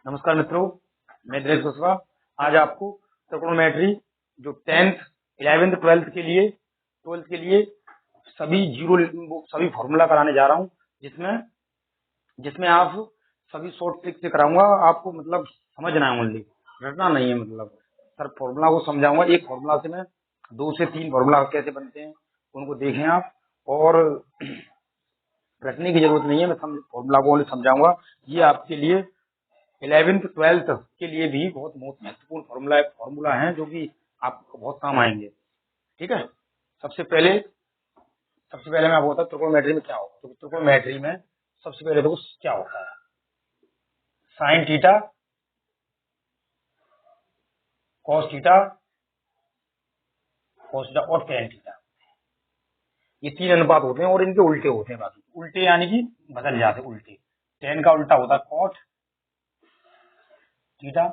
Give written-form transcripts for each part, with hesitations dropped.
नमस्कार मित्रों, मैं दिनेश कुशवाहा। आज आपको त्रिकोणोमेट्री जो 10th 11th 12th के लिए सभी फॉर्मूला कराने जा रहा हूं, जिसमें आप सभी शॉर्ट ट्रिक से कराऊंगा। आपको मतलब समझना है, ओनली रटना नहीं है। मतलब सर फॉर्मूला को समझाऊंगा। एक फॉर्मूला से मैं 2 से 3 फॉर्मूला कैसे बनते हैं उनको देखें आप, और रटने की जरूरत नहीं है। मैं फॉर्मूला को ओनली समझाऊंगा। ये आपके लिए 11th 12th के लिए भी बहुत महत्वपूर्ण फॉर्मूला है, जो कि आपको बहुत काम आएंगे। ठीक है। सबसे पहले मैं आपको बताता हूं त्रिकोणोमेट्री में क्या होता है। तो त्रिकोणोमेट्री में सबसे पहले देखो क्या होता है। साइन थीटा, कॉस थीटा और टेन थीटा, ये 3 अनुपात होते हैं और इनके उल्टे होते हैं। बाकी उल्टे यानी कि बदल जाते हैं। उल्टे टेन का उल्टा होता है कॉट थीटा,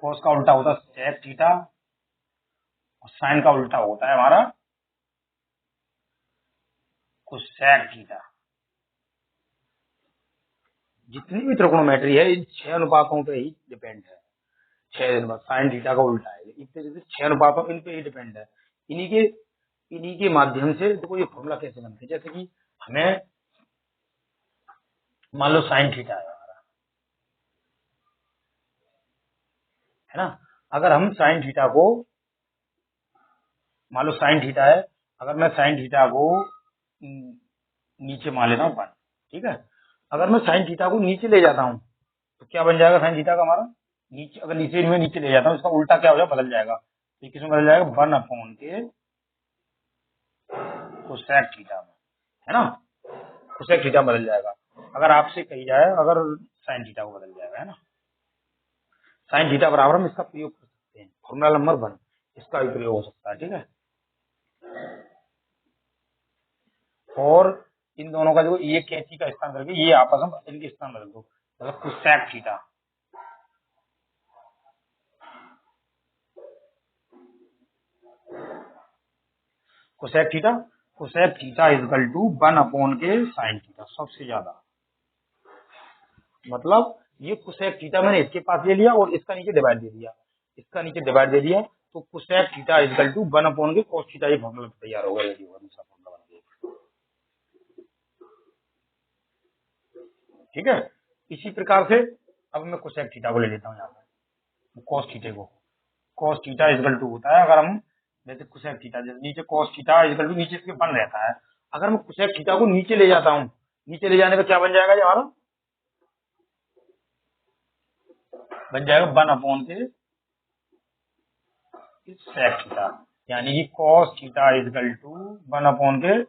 कॉस का उल्टा होता है सेक थीटा, और साइन का उल्टा होता है हमारा कोसेक थीटा। जितनी भी त्रिकोणोमेट्री है इन 6 अनुपातों पे ही डिपेंड है। 6 अनुपात, साइन थीटा का उल्टा है। इस तरीके से 6 अनुपातों इन पे ही डिपेंड है। इन्हीं के माध्यम से देखो ये फॉर्मूला कैसे बनते हैं। जैसे कि हमें मान लो साइन थीटा है हमारा, है ना। अगर हम साइन थीटा को, मान लो साइन थीटा है, अगर मैं साइन थीटा को नीचे मान लेता हूँ 1, ठीक है। अगर मैं साइन थीटा को नीचे ले जाता हूँ तो क्या बन जाएगा साइन थीटा का हमारा। नीचे, अगर नीचे ले जाता हूँ, इसका उल्टा क्या हो जाएगा, बदल जाएगा। तो किसमें बदल जाएगा, 1 के कोसेक थीटा में, है ना। कोसेक थीटा बदल जाएगा। अगर आपसे कही जाए अगर साइन थीटा को बदल जाएगा, है ना। साइन थीटा बराबर हम इसका प्रयोग कर सकते हैं, फॉर्मूला नंबर 1 इसका भी प्रयोग हो सकता है। ठीक है। और इन दोनों का जो ये कैंची का स्थान करके ये आपस में इनके स्थान बदल दो, मतलब cosec theta, cosec theta equal to 1 के साइन थीटा। सबसे ज्यादा मतलब ये कोसेक थीटा मैंने इसके पास ले लिया और इसका नीचे डिवाइड दे दिया, तो कोसेक थीटा इजकल टू 1 के कोस थीटा। ये फॉर्मूला तैयार होगा, रेडी होगा दूसरा फॉर्मूला बन गया। ठीक है। इसी प्रकार से अब मैं कोसेक थीटा को ले लेता हूँ यहाँ पर, कोस थीटा को। कोस थीटा इजकल टू होता है, अगर हम जैसे कोसेक थीटा, जैसे नीचे कोस थीटा इजकल टू नीचे इसके 1 रहता है। अगर मैं कोसेक थीटा को नीचे ले जाता हूँ, नीचे ले जाने पर क्या बन जाएगा, ये हमारा बन जाएगा 1 के सेक थीटा, यानी कि कॉस थीटा इजकल टू 1 के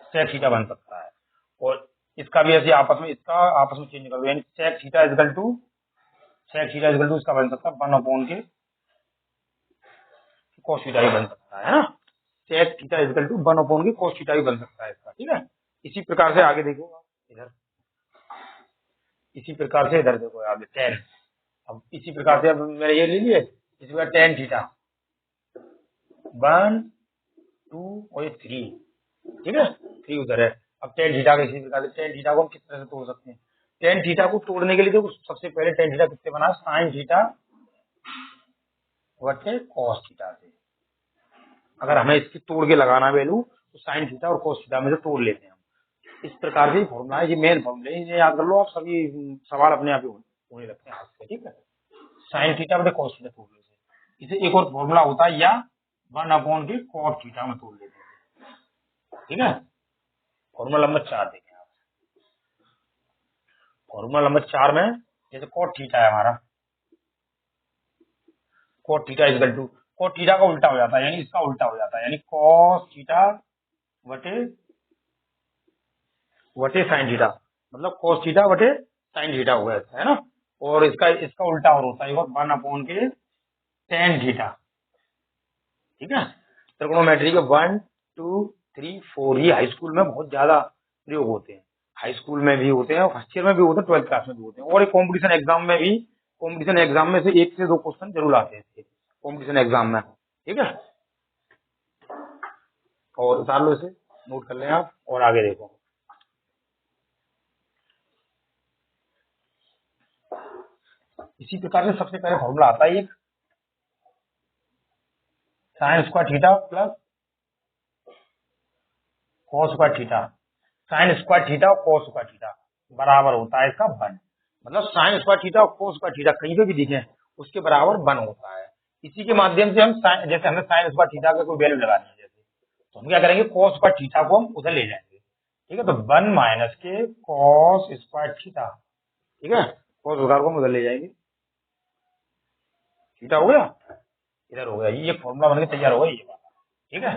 सेक थीटा बन सकता है। और इसका भी ऐसे आपस में चेंज कर दो, यानी सेक थीटा इजकल टू इसका बन सकता है 1 के कॉस थीटा भी बन सकता है ना। सेक थीटा इजकल टू 1 के कॉस थीटा भी बन सकता है इसका। ठीक है। इसी प्रकार से आगे देखो इधर, इसी प्रकार से इधर देखो आगे 10। अब इसी प्रकार से अब मैंने ये ले लिए, इसी बार टेन थीटा 1 2 और ये 3, ठीक है। 3 उधर है। अब टेन थीटा का इसी प्रकार से, टेन थीटा को हम किस तरह से तोड़ सकते हैं। टेन थीटा को तोड़ने के लिए देखो सबसे पहले टेन थीटा किससे बना, साइन थीटा बटे कॉस थीटा से। अगर हमें इसकी तोड़ के लगाना वैल्यू, तो साइन थीटा और कॉस थीटा में से तोड़ लेते हैं हम। इस प्रकार से फॉर्मूला है, ये मेन फॉर्मूला है, इन्हें याद कर लो आप। सभी सवाल अपने आप ही होने लगते हैं हाथ से। ठीक है। साइन थीटा बटे कॉस थीटा तोड़ लेते हैं। इसे एक और फॉर्मूला होता है, या 1 के कॉट थीटा में तोड़ लेते हैं। ठीक है। फॉर्मूला नंबर 4 देखें आप। फॉर्मूला नंबर 4 में जैसे कॉट थीटा है हमारा, cot theta equal to, cot theta का उल्टा हो जाता है, यानी इसका उल्टा हो जाता है, यानी कॉस थीटा बटे साइन थीटा, मतलब कॉस थीटा बटे साइन थीटा हो गया, है ना। और इसका उल्टा और होता है 1 के टेन थीटा। ठीक है। त्रिकोणोमेट्री के 1 2 3 4 ये हाई स्कूल में बहुत ज्यादा प्रयोग होते हैं। हाई स्कूल में भी होते हैं और फर्स्ट ईयर में भी होते हैं, 12th क्लास में भी होते हैं। और एक कॉम्पिटिशन एग्जाम में से 1 से 2 क्वेश्चन जरूर आते हैं इसके कॉम्पिटिशन एग्जाम में। ठीक है। और उतार लो इसे, नोट कर लें आप और आगे देखो। इसी प्रकार से सबसे पहले फॉर्मूला आता है एक sine square theta plus cos square theta, sine square theta और कॉस स्क्वायर थीटा बराबर होता है इसका 1। मतलब साइन स्क्वायर थीटा और कॉस स्क्वायर थीटा कहीं पे भी दिखे उसके बराबर 1 होता है। इसी के माध्यम से हम जैसे हमें साइन स्क्वायर थीटा का कोई वैल्यू लगानी है जैसे, तो हम क्या करेंगे, कॉस स्क्वायर थीटा को हम उधर ले जाएंगे। ठीक है, तो 1 माइनस के कॉस स्क्वायर थीटा, ठीक है, कॉस स्क्वायर को हम उधर ले जाएंगे, थीटा हो गया, इधर हो गया, ये फॉर्मूला बन के तैयार हो गया ये वाला। ठीक है,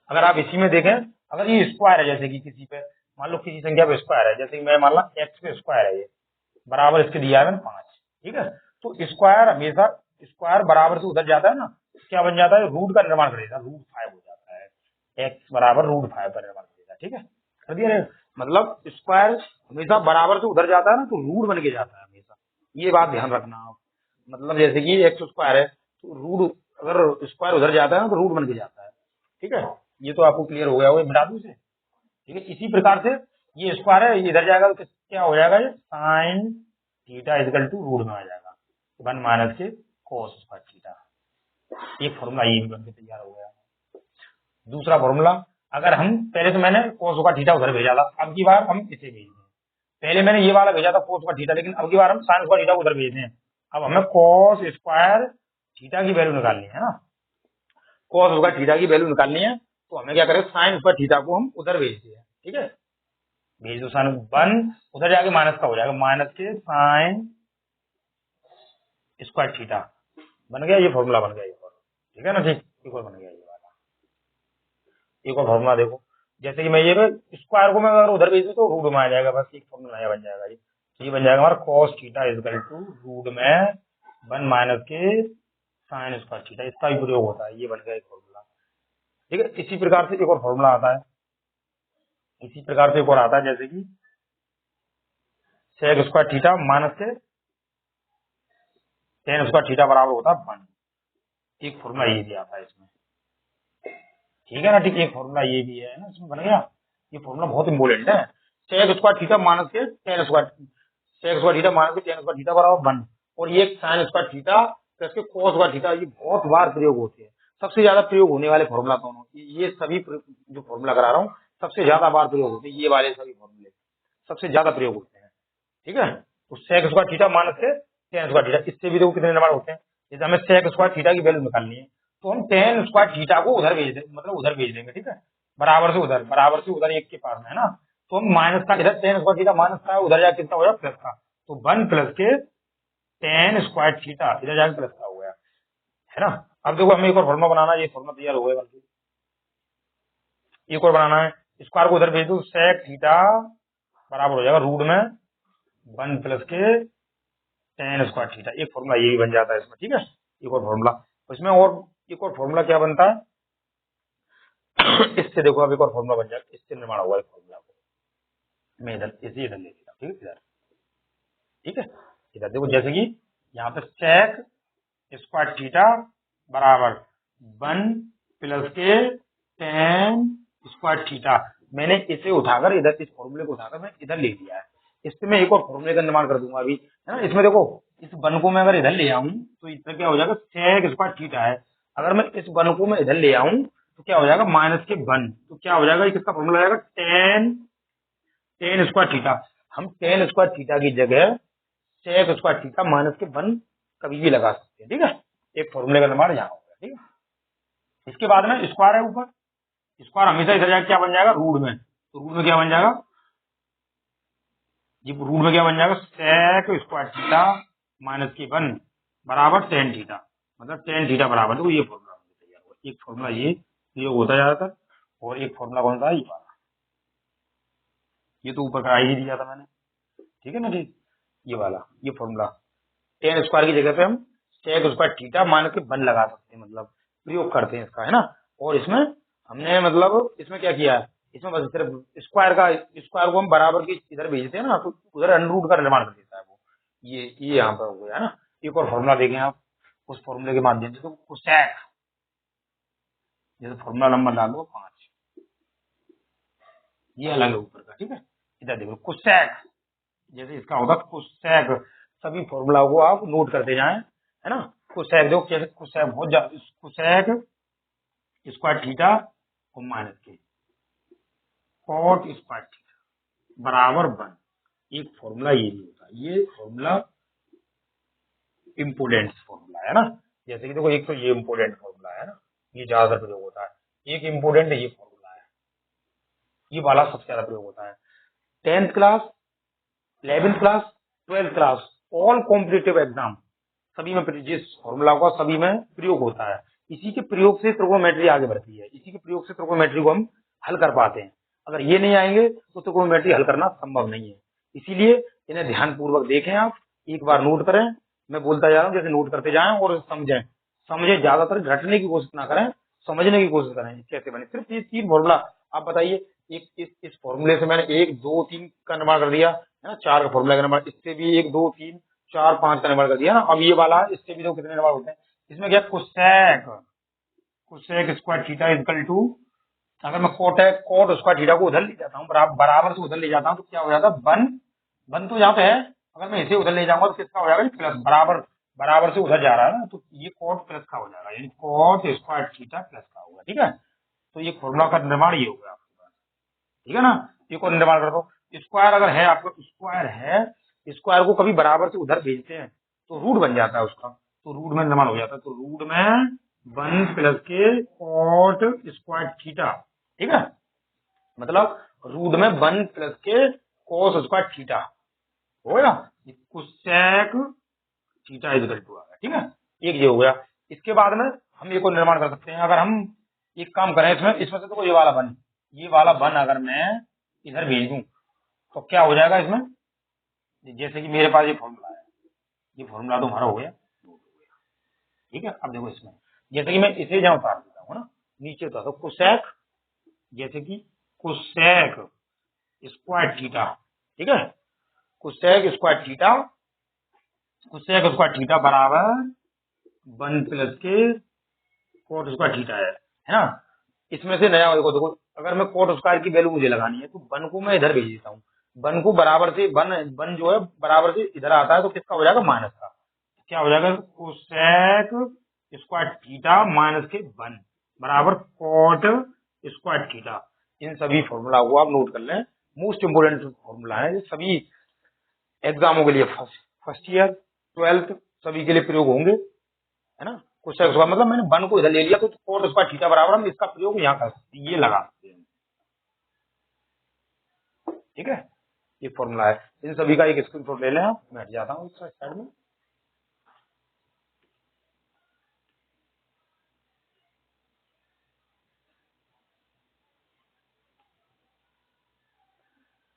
अगर आप इसी में देखें, अगर ये स्क्वायर है जैसे कि किसी पे मान लो किसी संख्या पे स्क्वायर है, जैसे कि मैं मान ला एक्स पे स्क्वायर है, ये बराबर इसके दिया है मैंने 5। ठीक है, तो स्क्वायर हमेशा स्क्वायर बराबर से उधर जाता है ना, क्या बन जाता है, रूट का निर्माण करेगा, √5 हो जाता है, एक्स बराबर √5 का निर्माण करेगा। ठीक है, कर दिया रे? मतलब स्क्वायर हमेशा बराबर से उधर जाता है ना, तो रूट बन के जाता है हमेशा, ये बात ध्यान रखना आप। मतलब जैसे कि एक्स स्क्वायर है तो रूट, अगर स्क्वायर उधर जाता है ना तो रूट बन के जाता है। ठीक है, ये तो आपको क्लियर हो गया होगा, मिटा दूं इसे। ठीक है, इसी प्रकार से ये स्क्वायर है, ये इधर जाएगा तो क्या हो जाएगा, ये sine theta equal to root में आ जाएगा 1 माइनस के कोस स्क्वायर थीटा। एक फॉर्मूला ये भी बनके तैयार हो गया। दूसरा फॉर्मूला, अगर हम पहले तो मैंने कोस स्क्वायर थीटा उधर भेजा था, अब की बार हम इसे भेज दें। पहले मैंने ये वाला भेजा था कोस स्क्वायर थीटा, लेकिन अब की बार हम साइन स्क्वायर थीटा उधर भेज दें। अब हमें कोस स्क्वायर थीटा की वैल्यू निकालनी है ना, कोस स्क्वायर थीटा की वैल्यू निकालनी है, तो हमें क्या करें, साइन स्क्वायर थीटा को हम उधर भेज दिए। ठीक है, भेज दो, साइन 1 उधर जाके माइनस का हो जाएगा, माइनस के साइन स्क्वायर थीटा बन गया, ये फॉर्मूला बन गया एक और। ठीक है ना, ठीक, एक और बन गया ये वाला। एक और फॉर्मूला देखो, जैसे कि मैं ये स्क्वायर को मैं अगर उधर भेज दूं तो रूट में आ जाएगा, बस एक फॉर्मूला नया बन जाएगा ये। तो ये बन जाएगा हमारा cos theta equal to root में 1 माइनस के साइन स्क्वायर थीटा, इसका भी प्रयोग होता है, ये बन गया एक फॉर्मूला। ठीक है, इसी प्रकार से एक और फॉर्मूला आता है, इसी प्रकार से एक और आता है, जैसे कि सेक स्क्वायर थीटा माइनस के टेन स्क्वायर थीटा बराबर होता है 1। एक फॉर्मूला ये भी आता है इसमें। ठीक है ना, ठीक, एक फॉर्मूला ये भी है ना इसमें बन गया, ये फॉर्मूला बहुत इंपॉर्टेंट है। सेक स्क्वायर थीटा माइनस के tan square, sec square theta minus के टेन स्क्वायर थीटा बराबर 1, और ये साइन स्क्वायर थीटा प्लस के कोस स्क्वायर थीटा, ये बहुत बार प्रयोग होते हैं। सबसे ज्यादा प्रयोग होने वाले फॉर्मूला दोनों, ये सभी जो फॉर्मूला करा रहा हूँ सबसे ज्यादा बार प्रयोग होते हैं, ये वाले सभी फॉर्मूले सबसे ज्यादा प्रयोग होते हैं। ठीक है, तो सेक स्क्वायर थीटा माइनस के टेन स्क्वायर थीटा, इससे भी देखो कितने नंबर होते हैं। जैसे हमें सेक स्क्वायर थीटा की वैल्यू निकालनी है, तो हम टेन स्क्वायर थीटा को उधर भेज देंगे, मतलब उधर भेज देंगे। ठीक है, बराबर से उधर एक के पास में है ना, तो हम माइनस का, इधर टेन स्क्वायर थीटा माइनस का, उधर जाके कितना हो जाएगा प्लस का, तो 1 प्लस के टेन स्क्वायर थीटा इधर जाके प्लस का हो गया, है ना। अब देखो हमें एक और फॉर्मूला बनाना है, ये फॉर्मूला तैयार हो गया, एक और बनाना है, स्क्वायर को उधर भेज दो, सेक थीटा बराबर हो जाएगा रूट में 1 प्लस के टेन स्क्वायर थीटा, एक फॉर्मूला ये भी बन जाता है इसमें। ठीक है, एक और फॉर्मूला इसमें, और एक और फॉर्मूला क्या बनता है इससे देखो, अब एक और फॉर्मूला बन जाएगा, इससे निर्माण होगा एक फॉर्मूला को मैं इधर इसी इधर ले लेता हूँ। ठीक है, इधर, ठीक है, इधर देखो, जैसे कि यहाँ पे सेक स्क्वायर थीटा बराबर 1 प्लस के टेन स्क्वायर थीटा, मैंने इसे उठाकर इधर, इस फॉर्मूले को उठाकर मैं इधर ले लिया है। इससे मैं एक और फॉर्मूले का निर्माण कर दूंगा अभी, है ना। इसमें देखो, इस 1 को मैं अगर इधर ले आऊं तो इसमें क्या हो जाएगा, सेक स्क्वायर थीटा है, अगर मैं इस 1 को मैं इधर ले आऊं तो क्या हो जाएगा, माइनस के 1, तो क्या हो जाएगा, किसका फॉर्मूला आएगा, टेन स्क्वायर थीटा। हम टेन स्क्वायर थीटा की जगह सेक स्क्वायर थीटा माइनस के 1 कभी भी लगा सकते हैं। ठीक है, एक फॉर्मूले का निर्माण यहाँ होगा। ठीक है, इसके बाद में स्क्वायर है ऊपर, स्क्वायर हमेशा इधर जाके क्या बन जाएगा, रूट में, तो रूट में क्या बन जाएगा, ये रूट में क्या बन जाएगा, सेक स्क्वायर थीटा माइनस के 1 बराबर टेन थीटा, मतलब टेन थीटा बराबर, तो ये फॉर्मूला तैयार हुआ। एक फॉर्मूला ये प्रयोग होता है ज्यादातर, और एक फॉर्मूला कौन सा है, ये वाला, ये तो ऊपर का ही दिया था मैंने। ठीक है ना, ठीक, ये वाला, ये फॉर्मूला टेन स्क्वायर की जगह पे हम सेक स्क्वायर थीटा माइनस के 1 लगा सकते हैं, मतलब प्रयोग करते हैं इसका, है ना। और इसमें हमने मतलब इसमें क्या किया है, इसमें बस सिर्फ स्क्वायर को हम बराबर की इधर भेजते हैं ना, तो उधर अंडर का निर्माण कर देता है वो, ये यहाँ पर हो गया, है ना। एक और फॉर्मूला देखें आप, उस फॉर्मूले के माध्यम से, तो कोसेक, जैसे फॉर्मूला नंबर डाल दो 5, ये अलग है ऊपर का। ठीक है, इधर देखो कोसेक, जैसे इसका होगा कोसेक सभी फॉर्मूला को आप नोट करते जाएं, है ना। कोसेक जो कोसेक बहुत ज्यादा, कोसेक स्क्वायर थीटा और माइनस के कॉट स्क्वायर थीटा बराबर 1। एक फॉर्मूला ये भी होता है, ये फॉर्मूला इम्पोर्टेंट फॉर्मूला है ना। जैसे कि देखो, एक तो ये इम्पोर्टेंट फॉर्मूला है ना, ये ज्यादातर प्रयोग होता है। एक इम्पोर्टेंट ये फॉर्मूला है, ये वाला सबसे ज्यादा प्रयोग होता है। 10th class, 11th class, 12th class, all competitive exam सभी में जिस फॉर्मूला का सभी में प्रयोग होता है। इसी के प्रयोग से ट्रिगोनोमेट्री आगे बढ़ती है, इसी के प्रयोग से ट्रिगोनोमेट्री को हम हल कर पाते हैं। अगर ये नहीं आएंगे तो ट्रिगोनोमेट्री हल करना संभव नहीं है। इसीलिए इन्हें ध्यानपूर्वक देखें, आप एक बार नोट करें। मैं बोलता जा रहा हूँ, जैसे नोट करते जाएं और समझें, ज्यादातर घटने की कोशिश ना करें, समझने की कोशिश करें कैसे बने। सिर्फ ये 3 फॉर्मूला आप बताइए। इस फॉर्मूले से मैंने 1 2 3 का निर्माण कर दिया है ना, 4 का फॉर्मूला का निर्माण, इससे भी 1 2 3 4 5 का निर्माण कर दिया ना। अब ये वाला, इससे भी तो कितने निर्माण होते हैं। इसमें क्या, cosec square theta equal to, अगर मैं कोट स्क्वायर थीटा को उधर ले जाता हूँ, बराबर से उधर ले जाता हूँ, तो क्या हो जाता है, वन तो यहाँ पे है, अगर मैं इसे उधर ले जाऊंगा तो किसका हो जाएगा, प्लस, बराबर से उधर जा रहा है ना, तो ये कोट प्लस का हो जाएगा, यानी कोट स्क्वायर थीटा प्लस का होगा। ठीक है, तो ये फॉर्मूला का निर्माण ये होगा आपके पास। ठीक है ना, एक और निर्माण कर दो। स्क्वायर अगर है आपको, स्क्वायर है, स्क्वायर को कभी बराबर से उधर भेजते हैं तो रूट बन जाता है उसका, तो रूट में निर्माण हो जाता है। तो रूट में 1 प्लस के कॉट स्क्वायर थीटा, ठीक है, मतलब रूट में 1 प्लस के कोस स्क्वायर थीटा हो गया, कोसेक थीटा इक्वल टू आ गया। ठीक है, एक ये हो गया। इसके बाद में हम एक और निर्माण कर सकते हैं। अगर हम एक काम करें, इसमें से तो ये वाला 1 अगर मैं इधर भेज दूं तो क्या हो जाएगा इसमें, जैसे कि मेरे पास ये फॉर्मूला है, ये फॉर्मूला तो हमारा हो गया। ठीक है, अब देखो इसमें, जैसे कि मैं इसे जहां उतार देता हूँ ना, नीचे उतार दो, कोसेक, जैसे कि कोसेक स्क्वायर थीटा, ठीक है, कोसेक स्क्वायर थीटा बराबर 1 प्लस के कोट स्क्वायर थीटा है ना। इसमें से नया देखो, अगर मैं कोट स्क्वायर की वैल्यू मुझे लगानी है तो 1 को मैं इधर भेज देता हूँ, 1 को बराबर से 1 जो है बराबर से इधर आता है, तो किसका हो जाएगा, माइनस का। क्या हो जाएगा, कोसेक स्क्वायर थीटा माइनस के 1 बराबर कोट स्क्वायर थीटा। इन सभी फॉर्मूला को आप नोट कर लें, मोस्ट इंपोर्टेंट फॉर्मूला है, ये सभी एग्जामों के लिए, फर्स्ट ईयर 12th सभी के लिए प्रयोग होंगे, है ना। कोसेक स्क्वायर मतलब मैंने 1 को इधर ले लिया तो कोट स्क्वायर थीटा बराबर, हम इसका प्रयोग यहाँ कर सकते हैं, ये लगा सकते हैं। ठीक है, ये फॉर्मूला है। इन सभी का एक स्क्रीनशॉट ले लें आप, मैं हट जाता हूँ इस साइड में।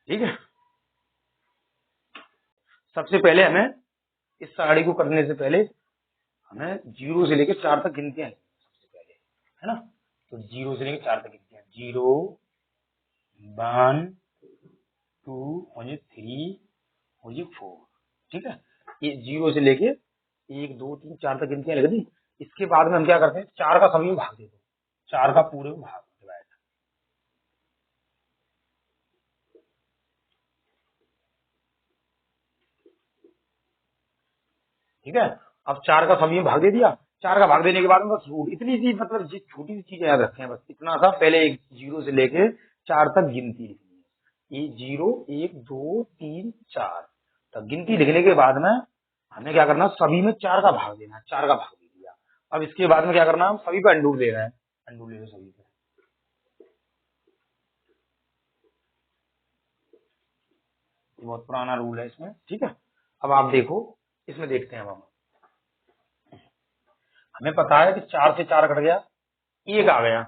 ठीक है, सबसे पहले हमें इस साड़ी को करने से पहले हमें 0 से लेकर 4 तक गिनते हैं सबसे पहले, है ना। तो 0 से लेकर 4 तक गिनते हैं, 0 1 2 और ये 3 और ये 4। ठीक है, ये 0 से लेके 1 2 3 4 तक गिनते हैं, लग दी। इसके बाद में हम क्या करते हैं, 4 का सभी में भाग देते हैं, 4 का पूरे में भाग डिवाइड। ठीक है, अब 4 का सभी में भाग दे दिया, 4 का भाग देने के बाद में बस रूट, इतनी सी मतलब छोटी सी चीजें याद रखें, बस इतना सा, पहले 0 से लेके 4 तक गिनती लिखनी है, 0 1 2 3 4 तक गिनती लिखने के बाद में हमें क्या करना, सभी में 4 का भाग देना है, 4 का भाग दे दिया। अब इसके बाद में क्या करना, हम सभी पे अंडूर दे रहे हैं, अंडूर ले लो सभी पे। ये बहुत पुराना रूल है इसमें। ठीक है, अब आप देखो, इसमें देखते हैं हम, हमें पता है कि 4 से 4 कट गया, 1 आ गया,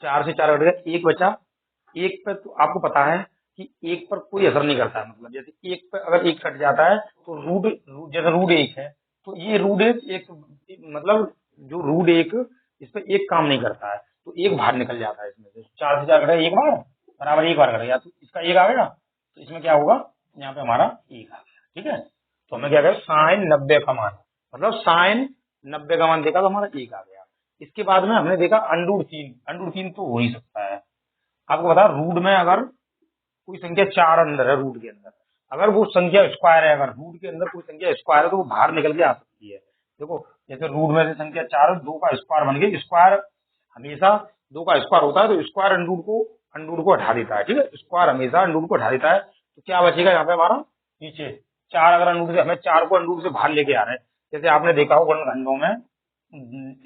4 से 4 कट गया, 1 बचा। 1 पे तो आपको पता है कि 1 पर कोई असर नहीं करता है, मतलब जैसे 1 पर अगर 1 कट जाता है तो जैसे रूट 1 है, तो ये रूट 1 मतलब जो रूट 1 इस पर 1 काम नहीं करता है, तो 1 बाहर निकल जाता है इसमें से। 4 से 4 कट गया, 1 बार बराबर 1 बार कट गया, तो इसका 1 आ गया, तो इसमें क्या होगा, यहाँ पे हमारा 1 आ गया। ठीक है, तो हमें क्या करें, साइन 90 का मान, मतलब साइन 90 का मान देखा तो हमारा 1 आ गया। इसके बाद में हमने देखा अंडूर 3 तो हो ही सकता है। आपको बता, रूट में अगर कोई संख्या 4 अंदर है, रूट के अंदर, अगर वो संख्या स्क्वायर है, अगर रूट के अंदर कोई संख्या स्क्वायर है तो वो बाहर निकल के आ सकती है। देखो जैसे रूट में से संख्या 4 है, 2 का स्क्वायर बन गई। स्क्वायर हमेशा 2 का स्क्वायर होता है, तो स्क्वायर अंडरूट को हटा देता है। ठीक है, स्क्वायर हमेशा अंडरूट को हटा देता है। तो क्या बचेगा यहाँ पे हमारा नीचे 4। अगर अंडरूट से हमें 4 को अंडरूट से बाहर लेके आ रहे हैं, जैसे आपने देखा हो खंडों में,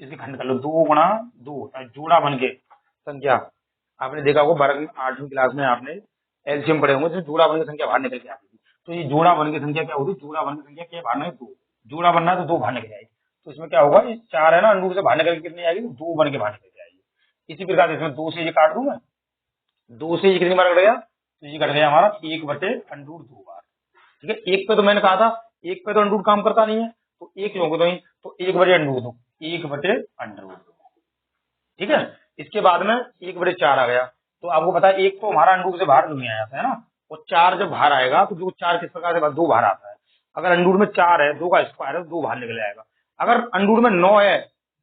इसे खंड कर लो 2 गुणा 2 जोड़ा बन के संख्या, आपने देखा होगा वर्ग 8वीं क्लास में आपने एलसीएम पढ़े होंगे, तो जोड़ा बन के संख्या बाहर निकल के आती है। तो ये जोड़ा बन की संख्या क्या होती है, जोड़ा बन की संख्या क्या बाहर निकल 2, जोड़ा बनना है तो 2 बाहर निकल जाएगी। तो इसमें क्या होगा, ये 4 है ना, अंडरूट से बाहर निकल के कितनी आएगी, 2 बन के बाहर निकल जाएगी। इसी प्रकार इसमें 2 से ये काट दूं मैं, 2 से ये कितनी बार कट गया, तो ये कट गया हमारा 1/√2 बार। ठीक है, एक पे तो मैंने कहा था, एक पे तो अंडरूट काम करता नहीं है, तो एक लोगों तो 1/√2, 1/√2। ठीक है, इसके बाद में 1/4 आ गया। तो आपको पता है एक तो हमारा अंडरूट से बाहर नहीं आया है ना, और 4 जब बाहर आएगा तो जो 4 किस प्रकार से 2 बाहर आता है। अगर अंडरूट में 4 है, 2 का स्क्वायर है, 2 बाहर निकल जाएगा। अगर अंडरूट में 9 है,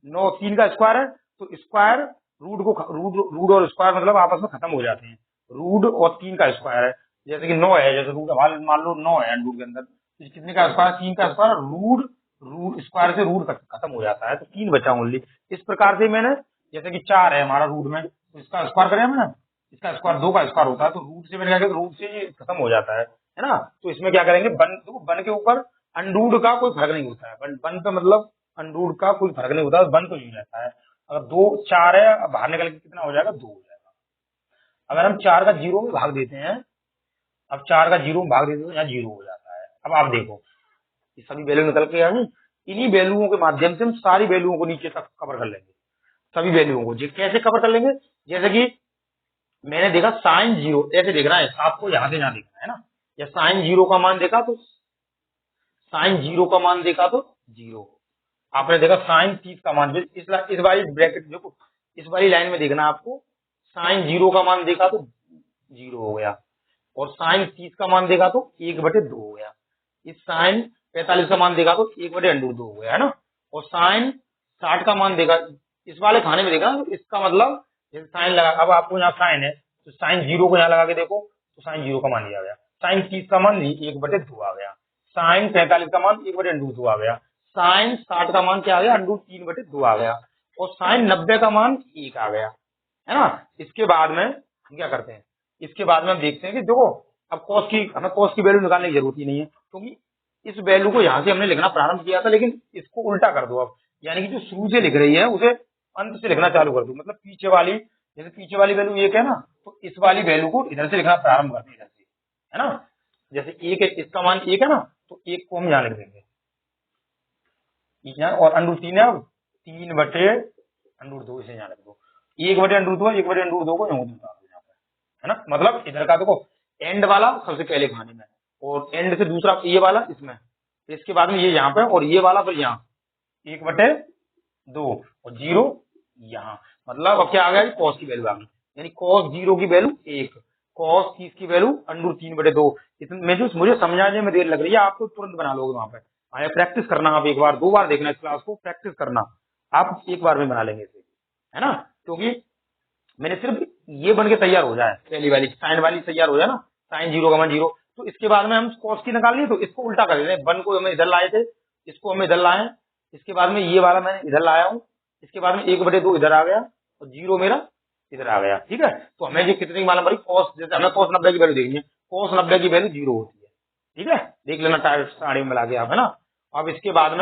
9 3 का स्क्वायर है, तो स्क्वायर रूट और स्क्वायर मतलब आपस में खत्म हो जाते हैं। रूट और 3 का स्क्वायर है, जैसे कि 9 है, जैसे रूट मान लो 9 है अंडरूट के अंदर, तो कितने का स्क्वायर, 3 का स्क्वायर, रूट रूट स्क्वायर से रूट खत्म हो जाता है, तो 3 बचा ओनली। इस प्रकार से मैंने, जैसे कि 4 है हमारा रूट में, तो इसका स्क्वायर करें मैंने, इसका स्क्वायर 2 का स्क्वायर होता है, तो रूट से मैंने क्या किया, रूट से ये खत्म हो जाता है ना। तो इसमें क्या करेंगे, बन के ऊपर अंडरूट का कोई फर्क नहीं होता है, बन पे मतलब अंडरूट का कोई फर्क नहीं होता है, बन तो यूं रहता है। अगर 2 4 है, अब बाहर निकल के कितना हो जाएगा, 2 हो जाएगा। अगर हम 4 का 0 में भाग देते हैं, अब 4 का 0 में भाग देते हैं तो यहाँ 0 हो जाता है। अब आप देखो ये सभी वैल्यू निकल के आ गई। इन्हीं वैल्यूओं के माध्यम से हम सारी वैल्यूओं को नीचे तक कवर कर लेंगे, सभी वैल्यूओं को। कैसे कवर कर लेंगे, जैसे कि मैंने देखा साइन 0 ऐसे देखना है आपको, यहाँ से यहाँ देखना है ना, या साइन 0 का मान देखा तो साइन 0 का मान देखा तो 0, आपने देखा साइन 30 का मान, इस वाली ब्रैकेट देखो, इस वाली लाइन में देखना आपको, साइन 0 का मान देखा तो 0 हो गया, और साइन 30 का मान देखा तो 1/2 हो गया। इस साइन 45 का मान देखा तो 1/√2 हो गया है ना, और साइन 60 का मान देखा, इस वाले खाने में देखा, तो इसका मतलब जैसे साइन लगा, अब आपको यहाँ साइन है तो साइन 0 को यहाँ लगा के देखो, तो साइन 0 का मान लिया गया, साइन 30 का मान 1/2 आ गया, साइन 45 का मान 1/√2 आ गया, साइन 60 का मान क्या आ गया, √3/2 आ गया, और साइन 90 का मान 1 आ गया, है ना। इसके बाद में हम क्या करते हैं, इसके बाद में हम देखते हैं कि देखो अब हमें कॉस की वैल्यू निकालने की जरूरत ही नहीं है, क्योंकि इस वैल्यू को यहाँ से हमने लिखना प्रारंभ किया था, लेकिन इसको उल्टा कर दो अब, यानी कि जो शुरू से लिख रही है उसे अंत से लिखना चालू कर दो। मतलब पीछे वाली, जैसे पीछे वाली वैल्यू 1 है ना, तो इस वाली वैल्यू को इधर से लिखना प्रारंभ कर दो, इधर से, है ना। जैसे 1 है, इसका मान 1 है ना, तो 1 को हम यहाँ लिख देंगे, और √3 है, अब 3/√2 इसे यहाँ लिख दो, 1/√2, 1/√2 को यहाँ पे, है ना। मतलब इधर का देखो एंड वाला सबसे पहले खाने में, और एंड से दूसरा ये वाला इसमें, इसके बाद में ये यहाँ पे, और ये वाला फिर यहाँ 1/2 और 0 यहाँ। मतलब अब क्या आ गया, कॉस की वैल्यू आ गई, यानी कॉस 0 की वैल्यू 1, कॉस 30 की वैल्यू √3/2। इसमें जो मुझे समझाने में देर लग रही है, आपको तुरंत बना लोगे वहां पे, आया प्रैक्टिस करना, आप एक बार 2 बार देखना इस क्लास को, प्रैक्टिस करना, आप एक बार में बना लेंगे इसे, है ना। क्योंकि मैंने सिर्फ ये बन के तैयार हो जाए, पहली वाली साइन वाली तैयार हो जाए ना, साइन 0 का मान 0, तो इसके बाद में हम कॉस की निकालनी है, तो इसको उल्टा कर देते हैं, बन को हमें इधर लाए थे, इसको हमें इधर लाए, इसके बाद में ये वाला मैंने इधर लाया हूँ, इसके बाद में 1/2 इधर आ गया, और 0 मेरा इधर आ गया। ठीक है, तो हमें ये कितनी मालूम पड़ी, कॉस, जैसे हमें कॉस 90 की वैल्यू देखनी है, कॉस 90 की वैल्यू 0 होती है। ठीक है, देख लेना साड़ी में मिला के आप, है ना। अब इसके बाद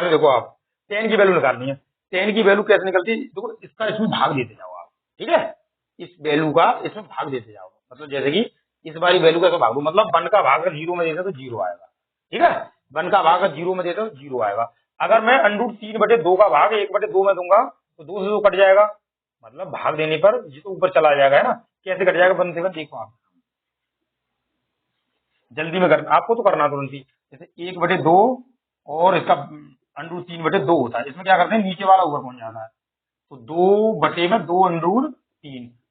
में देखो आप टेन की वैल्यू निकालनी है, टेन की वैल्यू कैसे निकलती है, देखो इसका इसमें भाग देते जाओ आप। ठीक है, इस वैल्यू का इसमें भाग देते जाओ, मतलब जैसे कि इस बारी वैल्यू का भाग दो, मतलब 1 का भाग अगर 0 में देते तो 0 आएगा। ठीक है, 1 का भाग अगर 0 में देते तो 0 आएगा। अगर मैं √3/2 का भाग 1/2 में दूंगा तो 2 से 2 कट जाएगा, मतलब भाग देने पर ये तो ऊपर चला जाएगा, है ना। कैसे कट जाएगा, 1 से 1 देखो आप, जल्दी में करना, आपको तो करना तुरंत ही। जैसे 1/2 और इसका √3/2 होता है, इसमें क्या करते हैं, नीचे वाला ऊपर पहुंच जाता है, तो 2/2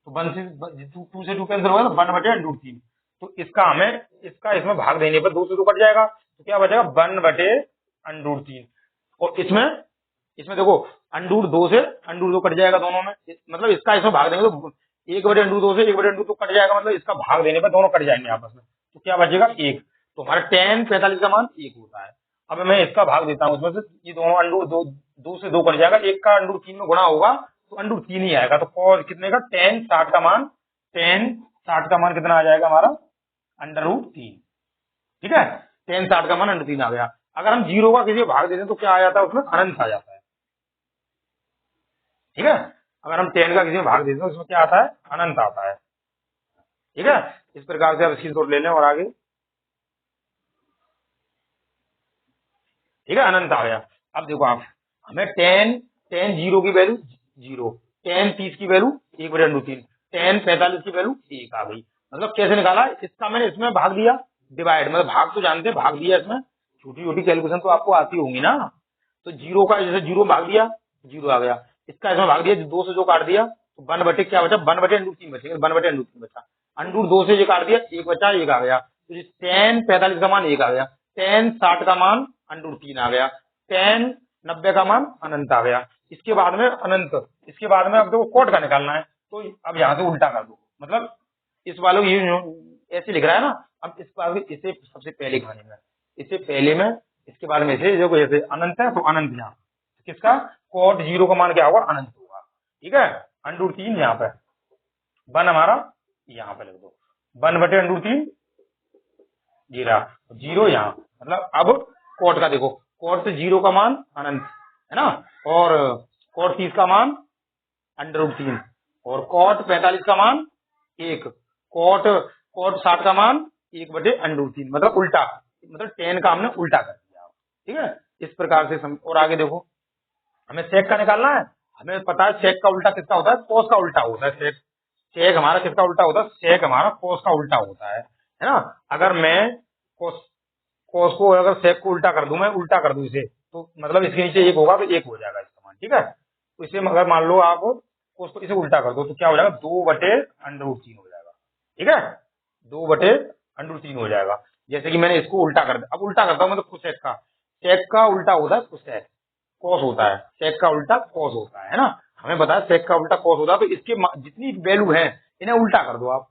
तो 1 से 2 से 2 कैंसिल होगा, तो 1/√3। तो इसका इसमें भाग देने पर 2 से 2 कट जाएगा, तो क्या बचेगा, 1/√3। और इसमें देखो √2 से √2 कट जाएगा दोनों में, मतलब इसका इसमें भाग देंगे तो 1/√2 से 1/√2 कट जाएगा, मतलब इसका भाग देने पर दोनों कट जाएंगे आपस में, तो क्या बचेगा 1। तो हमारा tan 45 का मान 1 होता है। अब मैं इसका भाग देता हूँ उसमें से, ये दोनों अंडू दो, 2 से 2 कट जाएगा, 1 का √3 में गुणा होगा तो √3 ही आएगा। तो cos कितने का, tan 60 का मान, tan 60 का मान कितना आ जाएगा हमारा, √3। ठीक है, tan 60 का मान √3 आ गया। अगर हम 0 का किसी को भाग देते हैं तो क्या आ जाता है उसमें, अनंत आ जाता है। ठीक है, अगर हम tan का किसी में भाग देते हैं उसमें क्या आता है, अनंत आता है। ठीक है, इस प्रकार से आप स्क्रीनशॉट ले लें और आगे। ठीक है, अनंत आ गया। अब देखो आप, हमें tan 0 की वैल्यू 0, tan 30 की वैल्यू 1/√3, tan 45 की वैल्यू 1 आ गई। मतलब कैसे निकाला, इसका मैंने इसमें भाग दिया, डिवाइड, मतलब भाग तो जानते हैं, भाग दिया इसमें, छोटी छोटी कैलकुलेशन तो आपको आती होंगी ना। तो 0 का जैसे 0 भाग दिया, 0 आ गया, इसका इसमें भाग दिया, 2 से 2 काट दिया तो 1 बटे क्या बचा, 1/√3 बचेगा, 1/√3 बचा, √2 से ये काट दिया, 1 बचा, 1 आ गया। तो tan 45 का मान 1 आ गया, tan 60 का मान √3 आ गया, tan 90 का मान अनंत आ गया। इसके बाद में अनंत, इसके बाद में अब देखो कोट का निकालना है, तो अब यहाँ से उल्टा कर दो, मतलब इस वाले ये ऐसे लिख रहा है ना, अब इस बार इसे सबसे पहले खाने में, इससे पहले में, इसके बाद में इसे देखो, जैसे अनंत है तो अनंत यहाँ, किसका, कोट 0 का मान क्या होगा, अनंत होगा। ठीक है, √3 यहाँ पे, 1 हमारा यहाँ पे लिख दो, 1/√3 जीरा, 0 यहाँ, मतलब अब कोट का देखो, कोट से 0 का मान अनंत है ना, और कोट 30 का मान √3, और कोट 45 का मान 1, कोट 60 का मान 1/√3, मतलब उल्टा, मतलब tan का हमने उल्टा कर दिया। ठीक है, इस प्रकार से और आगे देखो, हमें सेक का निकालना है, हमें पता है सेक का उल्टा किसका होता है, कोस का उल्टा होता है। सेक, सेक हमारा किसका उल्टा होता है, सेक हमारा कोस का उल्टा होता है ना। अगर मैं कोस, कोस को अगर सेक को उल्टा कर दूं, मैं उल्टा कर दूं इसे, तो मतलब इसके नीचे 1 होगा तो 1 हो जाएगा इसका मान। ठीक है, तो इसे अगर मान लो आप कोस को इसे उल्टा कर दो तो क्या हो जाएगा, 2/√3 हो जाएगा। ठीक है, 2/√3 हो जाएगा। जैसे कि मैंने इसको उल्टा कर दिया, अब उल्टा करता हूँ, मतलब कोसेक का, सेक का उल्टा होता है कोसेक, कॉस होता है, सेक का उल्टा कॉस होता है ना, हमें बताया सेक का उल्टा कॉस होता है। तो इसके जितनी वैल्यू है इन्हें उल्टा कर दो आप,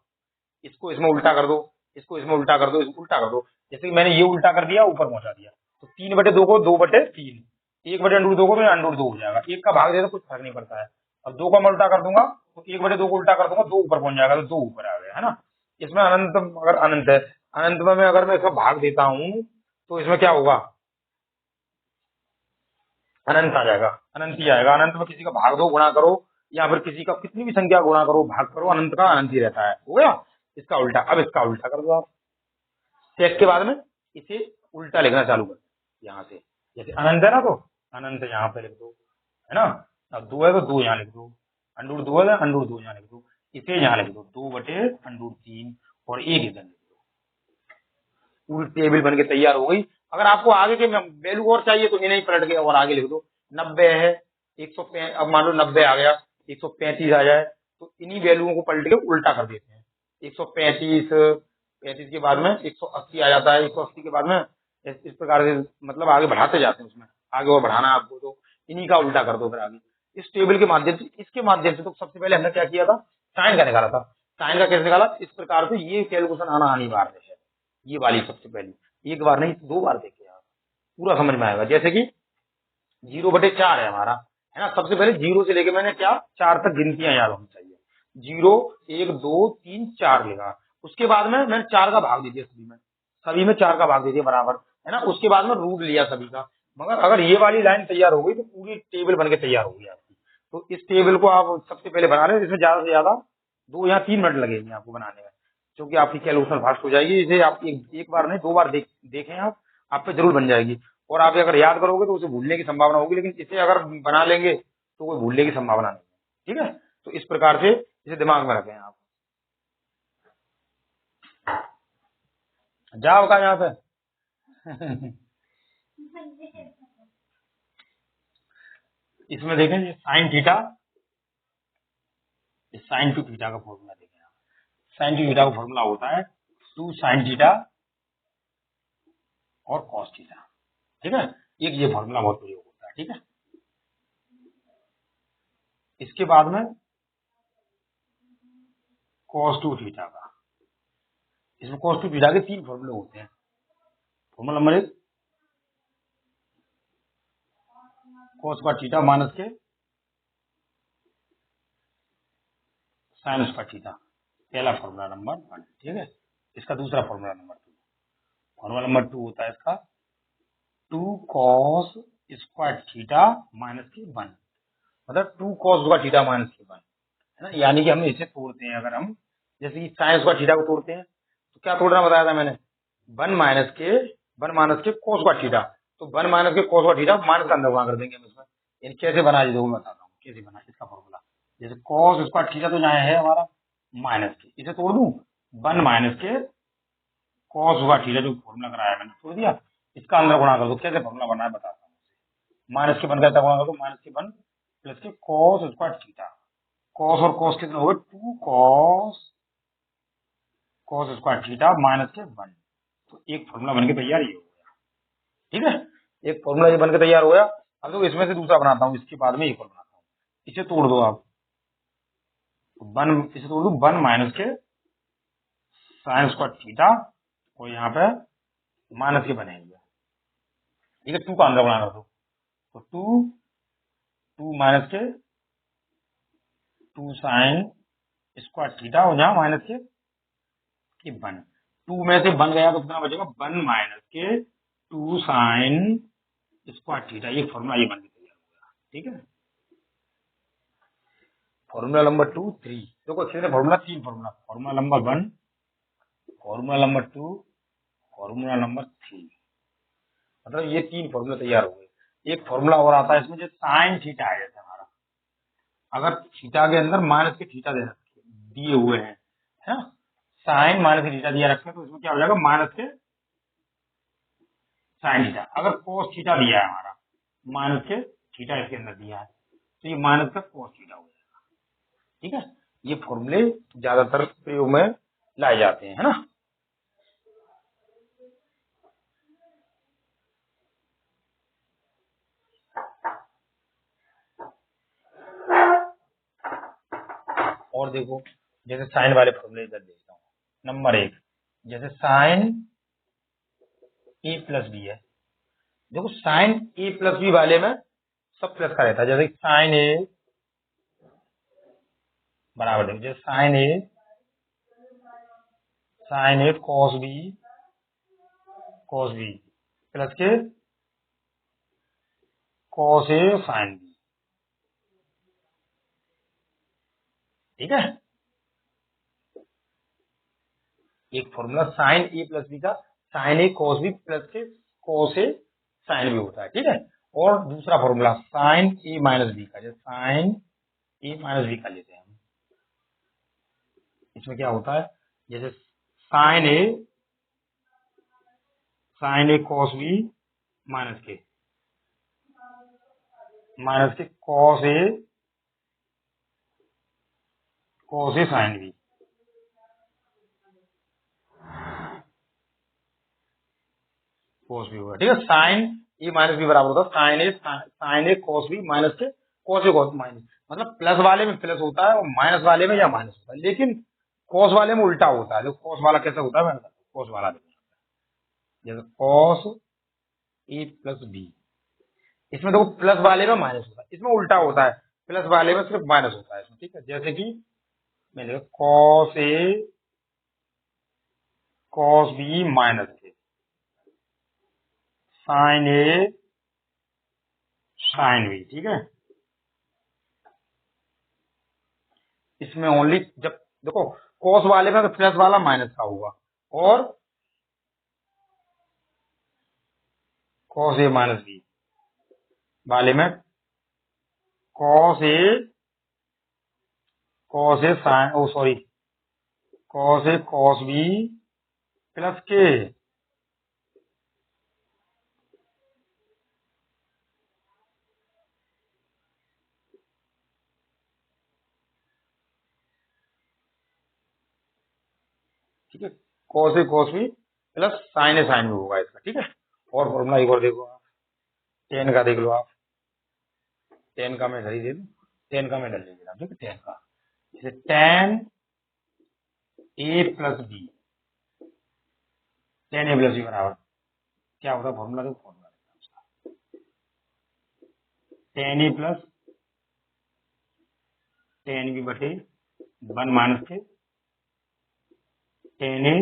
इसको इसमें उल्टा कर दो, इसको इसमें उल्टा कर दो, इसको उल्टा कर दो। जैसे कि मैंने ये उल्टा कर दिया, ऊपर पहुंचा दिया, तो 3/2 को 2/3, 1/√2 को तो √2 हो जाएगा, 1 का भाग दे तो कुछ फर्क नहीं पड़ता है। अब 2 का मैं उल्टा कर दूंगा तो 1/2 को उल्टा कर दूंगा, 2 ऊपर पहुंच जाएगा, तो 2 ऊपर आ गया है ना। इसमें अनंत, अगर अनंत है, अनंत में मैं अगर मैं इसका भाग देता हूँ तो इसमें क्या होगा, अनंत आ जाएगा, अनंत ही आएगा। अनंत में किसी का भाग दो, गुणा करो, या फिर किसी का कितनी भी संख्या गुणा करो, भाग करो, अनंत का अनंत ही रहता है। हो गया, इसका उल्टा। अब इसका उल्टा कर दो आप, सेक के बाद में इसे उल्टा लिखना चालू कर दो यहाँ से, जैसे अनंत है ना तो अनंत यहाँ पे लिख दो, है ना। अब 2 है तो 2 यहाँ लिख दो, √2 है, √2 यहाँ लिख दो, इसे यहाँ लिख दो 2/√3, और 1 इधर लिख दो। पूरी टेबल बन के तैयार हो गई। अगर आपको आगे के वैल्यू और चाहिए तो इन्हें ही पलट के और आगे लिख दो। 90 है, 135, अब मान लो 90 आ गया, 135 आ जाए, तो इन्हीं वैल्यूओं को पलट के उल्टा कर देते हैं। 135, 35 के बाद में 180 आ जाता है, 180 के बाद में इस प्रकार से, मतलब आगे बढ़ाते जाते हैं, उसमें आगे और बढ़ाना है आपको, तो इन्हीं का उल्टा कर दो फिर आगे इस टेबल के माध्यम से, इसके माध्यम से। तो सबसे पहले हमने क्या किया था, साइन का निकाला था। साइन का कैसे निकाला, इस प्रकार से, ये कैलकुलेशन आना अनिवार्य है, ये वाली सबसे पहली, एक बार नहीं 2 बार देखे आप, पूरा समझ में आएगा। जैसे कि 0/4 है हमारा, है ना, सबसे पहले 0 से लेके मैंने क्या 4 तक गिनतियां याद होनी चाहिए, 0, 1, 2, 3, 4 लिखा। उसके बाद में मैंने 4 का भाग दे दिया सभी में, सभी में 4 का भाग दे दिया बराबर, है ना। उसके बाद में रूट लिया सभी का। मगर अगर ये वाली लाइन तैयार हो गई तो पूरी टेबल बन के तैयार हो गई आपकी। तो इस टेबल को आप सबसे पहले बना लें, इसमें ज्यादा से ज्यादा 2 या 3 मिनट लगेंगे आपको बनाने में, क्योंकि आपकी कैलकुलेशन फास्ट हो जाएगी। इसे आप एक बार नहीं 2 बार देखें आप पे जरूर बन जाएगी। और आप अगर याद करोगे तो उसे भूलने की संभावना होगी, लेकिन इसे अगर बना लेंगे तो कोई भूलने की संभावना नहीं है। ठीक है, तो इस प्रकार से इसे दिमाग में रखें आप। जाओ का यहाँ पे इसमें देखें, ये sine theta, sign to theta का फॉर्मूला देखें आप। साइन टू थीटा का फॉर्मूला होता है 2 साइन थीटा और कॉस थीटा। ठीक है, एक ये फॉर्मूला बहुत प्रयोग होता है। ठीक है, इसके बाद में cos 2 थीटा का। इसमें cos 2 थीटा के 3 फॉर्मूले होते हैं। Formula number 1 cos square theta minus के sin स्क्वायर थीटा, पहला फॉर्मूला नंबर 1, ठीक है। इसका दूसरा फॉर्मूला नंबर 2, फॉर्मूला नंबर 2 होता है इसका 2 cos स्क्वायर थीटा माइनस के 1, मतलब 2 cos स्क्वायर थीटा माइनस के 1, है ना। यानी कि हम इसे तोड़ते हैं, अगर हम जैसे कि sin स्क्वायर थीटा को तोड़ते हैं तो क्या तोड़ना बताया था मैंने, 1 माइनस के cos स्क्वायर थीटा, तो 1 माइनस के cos स्क्वायर थीटा माइनस का अंदर गुणा कर देंगे हम इसमें। यानी कैसे बना, ये मैं बताता हूँ कैसे बना इसका फॉर्मूला। जैसे cos स्क्वायर थीटा तो यहाँ है हमारा माइनस के, इसे तोड़ दूं 1 माइनस के cos स्क्वायर थीटा, जो फॉर्मूला कराया मैंने तोड़ दिया, इसका अंदर गुणा कर दो। कैसे फॉर्मूला बना है बताता हूँ। माइनस के 1 का गुणा कर दो, माइनस के 1 प्लस के cos स्क्वायर थीटा, cos और cos कितना होगा 2 cos स्क्वायर थीटा माइनस के 1, तो एक फॉर्मूला बनके तैयार ये हो गया, ठीक है। एक फॉर्मूला ये बनके तैयार हो गया। अब तो इसमें से दूसरा बनाता हूँ, इसके बाद में एक और बनाता हूँ। इसे तोड़ दो आप, इसे तोड़ दो 1 माइनस के sin स्क्वायर थीटा, और यहाँ पे माइनस के बनेंगे, ठीक है। 2 का अंदर गुणा कर दो, तो 2 माइनस के 2 sin स्क्वायर थीटा, और यहाँ माइनस के 1, 2 में से 1 गया तो कितना बचेगा 1 माइनस के 2 sin स्क्वायर थीटा। ये फॉर्मूला ये बन के तैयार हो गया, ठीक है। फॉर्मूला नंबर 2 3, देखो अच्छे से formula 3 formula, formula number 1, formula number 2, formula number 3, मतलब ये 3 फॉर्मूला तैयार हो गए। एक फॉर्मूला और आता है इसमें, जो साइन थीटा है, जैसे हमारा अगर थीटा के अंदर माइनस के थीटा दिए हुए हैं, है ना, साइन माइनस के थीटा दिया रखे, तो इसमें क्या हो जाएगा माइनस के साइन थीटा। अगर कोस थीटा दिया है हमारा, माइनस के थीटा इसके अंदर दिया है, तो ये माइनस का कोस थीटा हो जाएगा, ठीक है। ये फॉर्मूले ज्यादातर प्रयोग में लाए जाते हैं, है ना। और देखो, जैसे साइन वाले फॉर्मूले इधर देखता हूँ। नंबर 1, जैसे साइन ए प्लस बी है, देखो साइन ए प्लस बी वाले में सब प्लस का रहता है। जैसे साइन ए बराबर, देखो जैसे साइन ए कॉस बी प्लस के कॉस ए साइन बी, ठीक है। एक फॉर्मूला साइन ए प्लस बी का साइन ए कॉस बी प्लस के कॉस ए साइन बी होता है, ठीक है। और दूसरा फॉर्मूला साइन ए माइनस बी का, जैसे साइन ए माइनस बी का लेते हैं हम। इसमें क्या होता है, जैसे साइन ए कॉस बी माइनस के cos A sine B, cos B होगा, ठीक है। साइन ए माइनस बी बराबर होता है साइन ए कॉस बी माइनस के कॉस ए कॉस माइनस, मतलब प्लस वाले में प्लस होता है और माइनस वाले में या माइनस होता है, लेकिन कॉस वाले में उल्टा होता है। जो कॉस वाला कैसे होता है मैं बताता हूँ। कॉस वाला देखो, जैसे कॉस ए प्लस बी, इसमें देखो प्लस वाले में माइनस होता है, इसमें उल्टा होता है, प्लस वाले में सिर्फ माइनस होता है इसमें, ठीक है। जैसे कि मैंने cos A cos B minus के साइन ए साइन बी, ठीक है। इसमें ओनली जब देखो कॉस वाले में तो प्लस वाला माइनस का होगा, और कॉस ए माइनस बी वाले में cos A sine oh sorry cos A cos B plus के ठीक है, cos B plus sine B होगा इसका, ठीक है। और फॉर्मूला एक और देखो आप, टेन का देख लो आप, टेन का मैं इधर ही दे दूं, टेन का मैं इधर ले लेता हूं, ठीक है। टेन का जैसे टेन ए प्लस बी, टेन ए प्लस बी बराबर क्या होता है फॉर्मूला? देखो फॉर्मूला टेन ए प्लस टेन बी बटे वन माइनस के टेन ए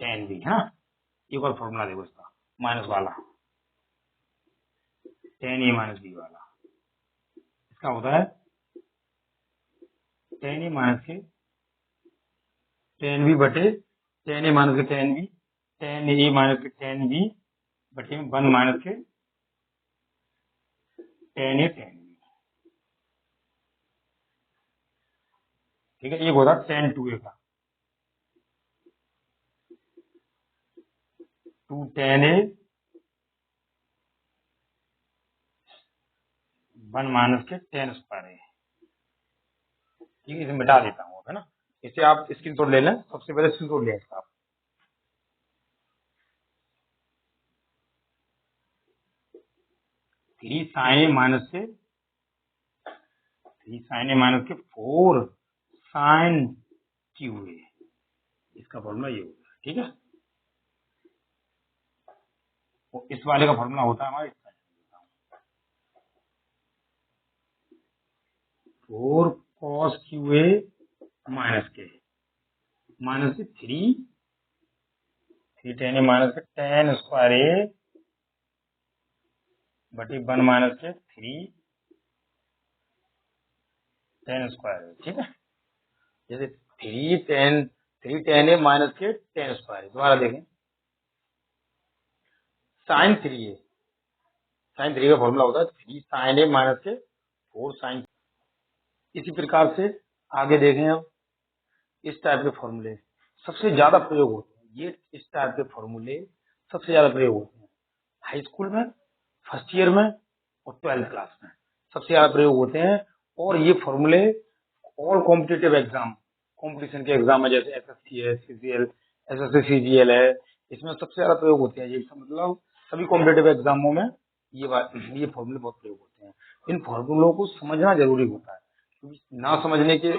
टेन बी। हाँ, एक और फॉर्मूला देखो इसका माइनस वाला, टेन ए माइनस बी वाला, इसका होता है टेन ए माइनस के टेन बी बटे टेन ए माइनस के tan B, tan A minus के टेन बी बटे वन माइनस के टेन ए टेन बी। ठीक है, एक होता है टेन टू ए का, two tan A one minus के टेन स्क्वायर ए। ठीक है, इसे मिटा देता हूँ, है ना। इसे आप स्क्रीनशॉट ले लें, सबसे पहले स्क्रीनशॉट लें इसका आप। थ्री साइन ए माइनस के फोर साइन क्यू ए, इसका फॉर्मूला ये होता है। ठीक है, तो इस वाले का फॉर्मूला होता है हमारा इसका, four cos Q A minus के थ्री टेन ए माइनस के टेन स्क्वायर ए बटे वन माइनस के थ्री टेन स्क्वायर ए। ठीक है, जैसे थ्री टेन ए माइनस के टेन स्क्वायर, दोबारा देखें, साइन थ्री का फॉर्मूला होता है थ्री साइन ए माइनस के फोर साइन। इसी प्रकार से आगे देखें, अब इस टाइप के फॉर्मूले सबसे ज्यादा प्रयोग होते हैं, ये इस टाइप के फॉर्मूले सबसे ज्यादा प्रयोग होते हैं हाई स्कूल में, फर्स्ट ईयर में और 12th क्लास में सबसे ज्यादा प्रयोग होते हैं। और ये फॉर्मूले ऑल कॉम्पिटिटिव एग्जाम, कॉम्पिटिशन के एग्जाम में, जैसे एसएससी है, सीजीएल, एसएससी सीजीएल है, इसमें सबसे ज्यादा प्रयोग होते हैं। ये मतलब सभी कॉम्पिटिटिव एग्जामों में ये फॉर्मूले बहुत प्रयोग होते हैं। इन फॉर्मूलों को समझना जरूरी होता है, क्योंकि ना समझने के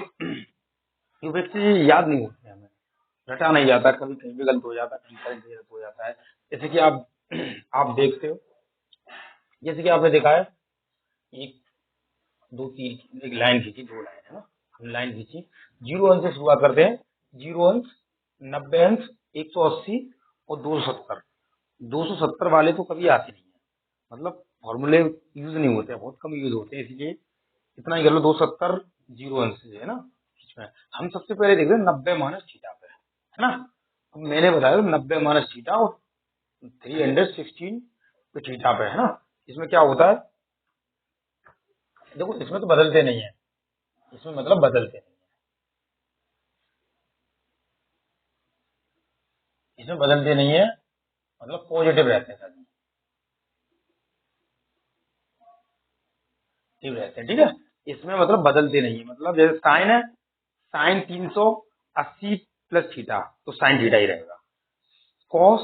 व्यक्ति याद नहीं होते, हमें रटा नहीं जाता, कभी कहीं भी गलत हो जाता है, कहीं कहीं गलत हो जाता है। जैसे कि आप देखते हो, जैसे कि आपने देखा है, एक दो तीन एक लाइन खींची, दो लाइन है ना, हम लाइन खींची, 0 अंश से शुरुआत करते हैं, 0 अंश, 90 अंश, 180 और 270। 270 वाले तो कभी आते नहीं है, मतलब फॉर्मूले यूज नहीं होते, बहुत कम यूज होते हैं, इसलिए इतना ही कर लो, 270 0 अंश से, है ना। इसमें हम सबसे पहले देख रहे हैं 90 माइनस थीटा पे, है ना। अब मैंने बताया 90 माइनस थीटा और 316 पे थीटा पे, है ना। इसमें क्या होता है, देखो इसमें तो बदलते नहीं है, इसमें मतलब बदलते नहीं है, इसमें बदलते नहीं है, मतलब पॉजिटिव रहते हैं सभी, ठीक रहते हैं। ठीक है, इसमें मतलब बदलते नहीं है, मतलब जैसे साइन है, साइन 380 प्लस थीटा तो साइन थीटा ही रहेगा, cos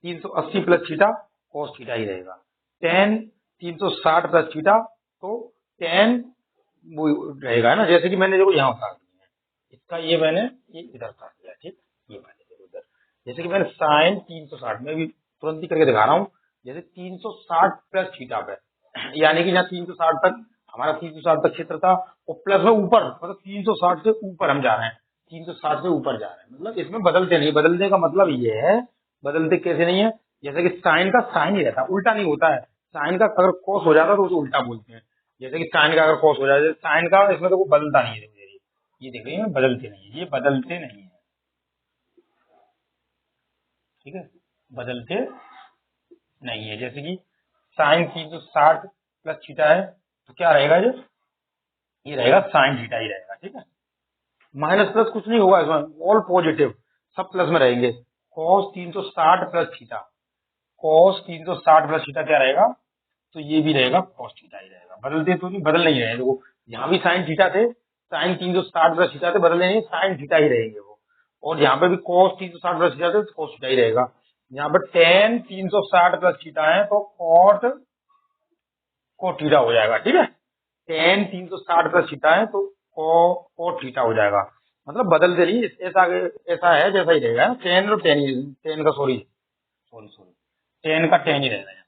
380 plus theta cos theta ही रहेगा, टेन 360 प्लस थीटा तो टेन वो रहेगा, है ना। जैसे कि मैंने देखो यहाँ उतार दिया है, इसका ये मैंने ये इधर उतार दिया, ठीक, ये मैंने देखो उधर, जैसे कि मैंने साइन 360 में भी तुरंत ही करके दिखा रहा हूँ, जैसे 360 प्लस थीटा पे, यानी कि यहाँ 360 तक, हमारा 360 तक क्षेत्र था, और प्लस में ऊपर, मतलब 360 से ऊपर हम जा रहे हैं, 360 से ऊपर जा रहे हैं, मतलब इसमें बदलते नहीं। बदलने का मतलब ये है, बदलते कैसे नहीं है, जैसे कि साइन का साइन ही रहता है, उल्टा नहीं होता है। साइन का अगर कॉस हो जाता है तो उसे उल्टा बोलते हैं, जैसे कि साइन का अगर कॉस हो जाए, साइन का इसमें तो वो बदलता नहीं है, ये देख रही है, बदलते नहीं है, ये बदलते नहीं है, ठीक है, बदलते नहीं है। जैसे कि साइन 360 प्लस थीटा है तो क्या रहेगा, ये रहेगा साइन थीटा ही रहेगा, ठीक है। माइनस प्लस कुछ नहीं होगा इसमें, ऑल पॉजिटिव, सब प्लस में रहेंगे। Cos 360 plus theta, cos 360 plus theta क्या रहेगा, तो ये भी रहेगा कॉस थीटा ही रहेगा। बदलते तो नहीं, बदल नहीं रहे, देखो यहाँ भी साइन थीटा थे, साइन 360 प्लस थीटा थे, बदले नहीं, साइन थीटा ही रहेंगे वो। और यहाँ पे भी कॉस 360 प्लस थीटा थे, कॉस थीटा ही रहेगा। यहाँ पर टेन 360 प्लस थीटा है तो कॉट थीटा हो जाएगा, ठीक है। टेन 360 प्लस थीटा है तो को थीटा हो जाएगा। मतलब बदलते नहीं, ऐसा ऐसा है जैसा ही रहेगा। टेन और टेन ही, टेन का सॉरी सॉरी सॉरी टेन का टेन ही रहेगा,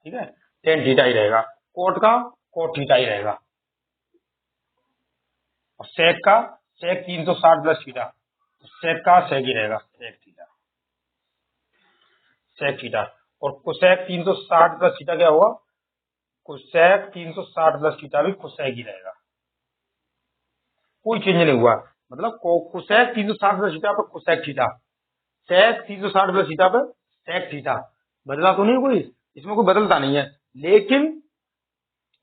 ठीक है, टेन थीटा ही रहेगा। कोट का कोट थीटा ही रहेगा। और सेक का सेक 360 प्लस थीटा, सेक का सेक ही रहेगा, सेक थीटा, सेक थीटा। और कोसेक 360 प्लस थीटा क्या होगा, कोसेक 360 प्लस थीटा भी कोसेक ही रहेगा, कोई चेंज नहीं हुआ। मतलब कोसेक 360 प्लस थीटा पर कोसेक थीटा, सेक 360 प्लस थीटा पर सेक थीटा, बदला तो नहीं कोई, इसमें कोई बदलता नहीं है। लेकिन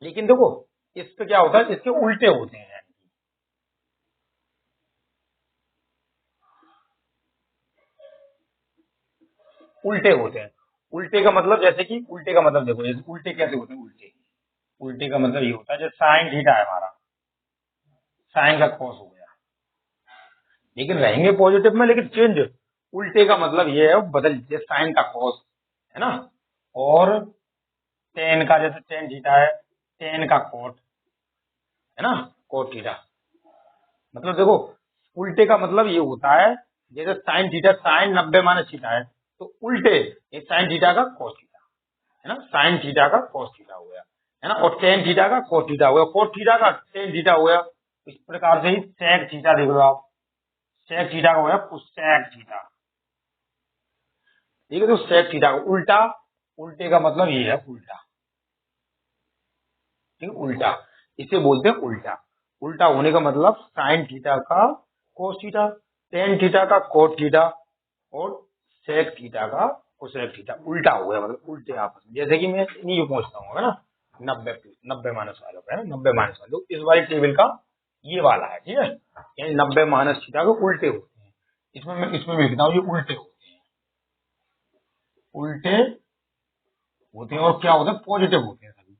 लेकिन देखो इस पे क्या होता है, इसके उल्टे होते हैं, उल्टे होते हैं। उल्टे का मतलब जैसे कि उल्टे का मतलब देखो, जैसे उल्टे कैसे होते हैं, उल्टे उल्टे का मतलब ये होता है जैसे साइन थीटा है हमारा, साइन का कॉस हो गया, लेकिन रहेंगे पॉजिटिव में, लेकिन चेंज। उल्टे का मतलब ये है बदल, जैसे साइन का कॉस है ना, और टेन का जैसे टेन थीटा है, टेन का कोट है ना, कोट थीटा। मतलब देखो उल्टे का मतलब ये होता है जैसे sine theta, sine 90 minus theta है, तो उल्टे ये साइन थीटा का कोस थीटा है ना, साइन थीटा का कोस थीटा हो गया है ना, और टेन थीटा का कोस थीटा हो गया, कोस थीटा का टेन थीटा हो गया। इस प्रकार से ही सेक थीटा देख लो आप, सेक थीटा का हो गया कोसेक थीटा, ठीक है। तो सेक थीटा का उल्टा, उल्टे का मतलब ये है उल्टा, ठीक है, उल्टा, इसे बोलते हैं उल्टा। उल्टा होने का मतलब साइन थीटा का कोस थीटा, टेन थीटा का कोट थीटा, और सेक थीटा का कोसेक थीटा, उल्टा हो गया, मतलब उल्टे आपस में। जैसे कि मैं नहीं पहुंचता हूँ है ना, 90 माइनस वालों का है ना, 90 माइनस वाले तो इस वाली टेबल का ये वाला है, ठीक है, यानी 90 माइनस थीटा के उल्टे होते हैं। इसमें मैं लिखता हूँ ये उल्टे होते हैं, उल्टे होते हैं। और क्या होते हैं, पॉजिटिव होते हैं सभी,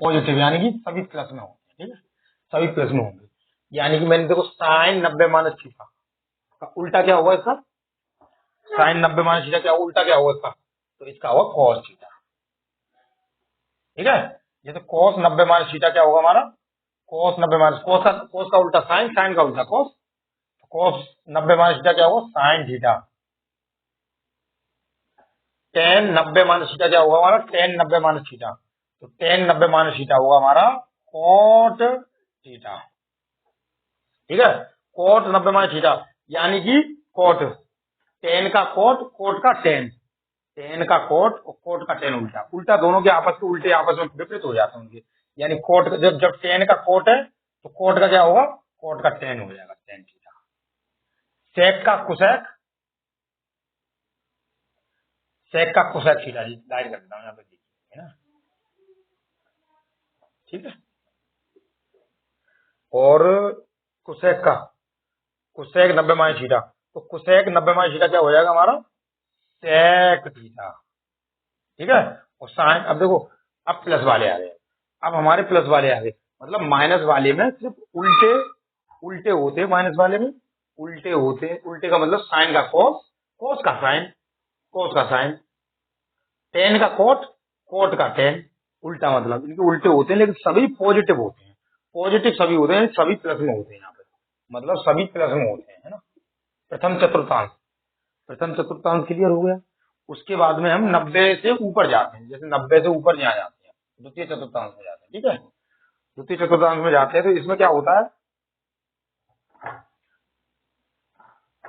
पॉजिटिव यानी कि सभी प्लस में होते हैं, ठीक है, सभी प्लस में होंगे। यानी कि मैंने देखो साइन 90 माइनस थीटा का उल्टा क्या होगा इसका, साइन 90 माइनस थीटा क्या होगा, उल्टा क्या होगा इसका, तो इसका होगा कॉस थीटा, ठीक है। जैसे कॉस 90 माइनस थीटा क्या होगा हमारा, कॉस 90 माइनस कॉस का उल्टा साइन, साइन का उल्टा कॉस, कॉस 90 माइनस थीटा क्या होगा, sine theta. Ten 90 minus theta क्या होगा हमारा, टेन 90 माइनस थीटा, तो टेन 90 माइनस थीटा होगा हमारा कॉट थीटा, ठीक है, कोट 90 माइनस थीटा, यानी कि कोट, टेन का कोट, कोट का टेन, टेन का कोट और कोट का टेन उल्टा, उल्टा दोनों के आपस के उल्टे आपस में विपरीत हो जाते हैं उनके। यानी कोट जब जब टेन का कोट है तो कोट का क्या होगा, कोट का टेन हो जाएगा, टेन थीटा। सेक का कुसेक, सेक का कुसेक थीटा, जी लाइट कर देता हूँ यहाँ पे देखिए है ना, ठीक है। और कुसेक का, कुसेक 90 माइनस थीटा, तो कुसेक 90 माइनस थीटा क्या हो जाएगा हमारा, सेक थीटा, ठीक है। और साइन, अब देखो अब प्लस वाले आ गए, अब हमारे प्लस वाले आ गए, मतलब माइनस वाले में सिर्फ उल्टे उल्टे होते हैं, माइनस वाले में उल्टे होते हैं। उल्टे का मतलब साइन का कोस, कोस का साइन, कोस का साइन, टेन का कोट, कोट का टेन, उल्टा मतलब इनके उल्टे होते हैं, लेकिन सभी पॉजिटिव होते हैं, पॉजिटिव सभी होते हैं, सभी प्लस में होते हैं यहाँ पे, मतलब सभी प्लस में होते हैं है ना। प्रथम चतुर्थांश, प्रथम चतुर्थांश क्लियर हो गया। उसके बाद में हम 90 से ऊपर जाते हैं, जैसे 90 से ऊपर जहाँ जाते हैं द्वितीय चतुर्थांश में जाते हैं, ठीक है, द्वितीय चतुर्थांश में जाते हैं तो इसमें क्या होता है,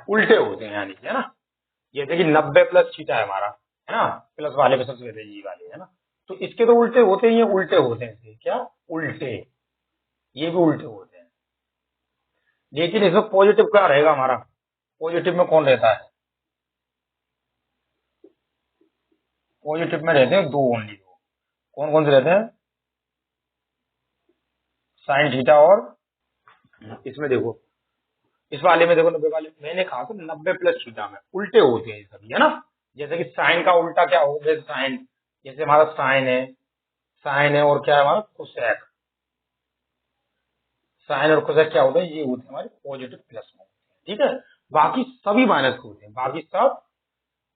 उल्टे होते हैं, यानी कि है ना, जैसे कि 90 प्लस थीटा है हमारा है ना, प्लस वाले पे सबसे पहले जी वाले है ना, तो इसके तो उल्टे होते ही हैं, उल्टे होते हैं इसके, क्या उल्टे, ये भी उल्टे होते हैं। लेकिन इसमें पॉजिटिव क्या रहेगा हमारा, पॉजिटिव में कौन रहता है, पॉजिटिव में रहते हैं दो, ओनली दो, कौन कौन से रहते हैं, साइन थीटा और, इसमें देखो इस वाले में देखो 90 वाले मैंने कहा था 90 प्लस थीटा में उल्टे होते हैं सभी है ना। जैसे कि साइन का उल्टा क्या हो गया, साइन, जैसे हमारा साइन है, साइन है और क्या है हमारा कोसेक, साइन और कोसेक क्या होता है, ये होते हैं हमारे पॉजिटिव प्लस में, ठीक है। बाकी सभी माइनस के होते हैं, बाकी सब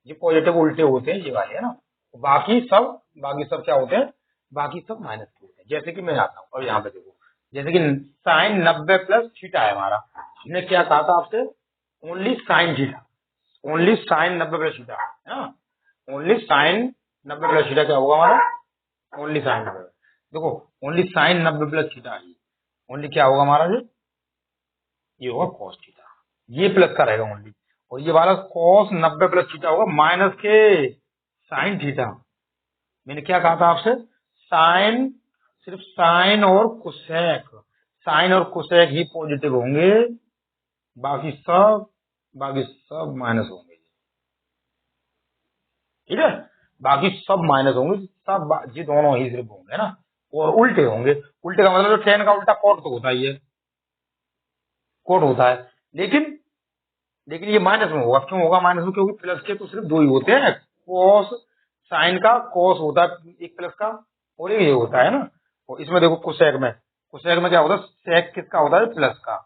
ये पॉजिटिव उल्टे होते हैं ये वाले है ना, बाकी सब क्या होते हैं, बाकी सब माइनस के होते हैं। जैसे कि मैं आता हूँ अब यहाँ पे देखो जैसे कि साइन 90 प्लस थीटा है हमारा, हमने क्या कहा था आपसे, only sine theta, only sine 90 plus theta है ना, ओनली साइन 90 प्लस थीटा क्या होगा हमारा, ओनली साइन 90, देखो ओनली साइन 90 प्लस थीटा है, ओनली क्या होगा हमारा, ये होगा कॉस थीटा, ये प्लस का रहेगा ओनली, और ये वाला कॉस 90 प्लस थीटा होगा माइनस के साइन थीटा। मैंने क्या कहा था आपसे, साइन, सिर्फ साइन और कोसेक, साइन और कोसेक ही पॉजिटिव होंगे, बाकी सब माइनस होंगे, ठीक है, बाकी सब माइनस होंगे, सब जी दोनों ही सिर्फ होंगे ना, और उल्टे होंगे, उल्टे का मतलब टेन का उल्टा कोट तो होता ही है, कोट होता है, लेकिन लेकिन ये माइनस में होगा, क्यों होगा माइनस में, क्योंकि प्लस के तो सिर्फ दो ही होते हैं, कोस, साइन का कोस होता है एक प्लस का, और एक ये होता है ना, और इसमें देखो कुसेक में क्या होता है, सेक किसका होता है, प्लस का,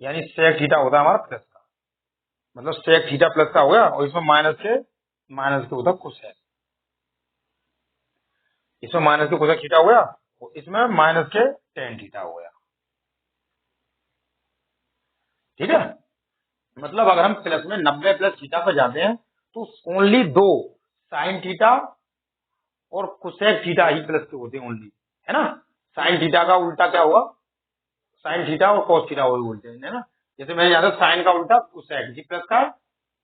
यानी सेक थीटा होता है हमारा प्लस का, मतलब सेक थीटा प्लस का हो गया, और इसमें माइनस के होता है कुसेक, इसमें माइनस के कोसेक थीटा हो गया, और इसमें माइनस के टेन थीटा हो गया, ठीक है, मतलब अगर हम प्लस में 90 प्लस थीटा पर जाते हैं तो ओनली दो, साइन थीटा और कोसेक थीटा ही प्लस के होते हैं ओनली, है ना, साइन थीटा का उल्टा क्या हुआ, साइन थीटा और कोस थीटा वो बोलते हैं, है ना, जैसे मैंने यहाँ साइन का उल्टा कोसेक जी प्लस का है,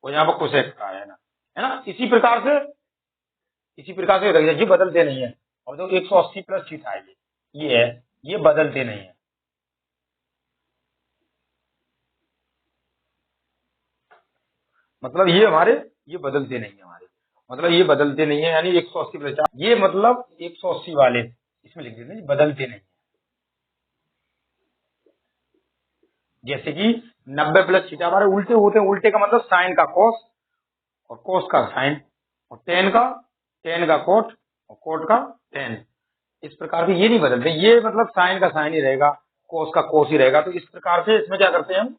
और यहाँ पर कोसेक का है ना, इसी प्रकार से रख, ये बदलते नहीं है, और जो 180 प्लस थीटा है ये है, ये बदलते नहीं है, मतलब ये हमारे, ये बदलते नहीं है हमारे, मतलब ये बदलते नहीं है, यानी 180 प्लस, ये मतलब 180 वाले इसमें लिख देते हैं, बदलते नहीं, जैसे कि 90 प्लस थीटा हमारे उल्टे होते हैं, उल्टे का मतलब साइन का कॉस, और कोस का साइन, और टेन का कोट, और कोट का टेन, इस प्रकार से ये नहीं बदलते, ये मतलब साइन का साइन ही रहेगा, कोस का कोस ही रहेगा, तो इस प्रकार से इसमें क्या करते हैं हम,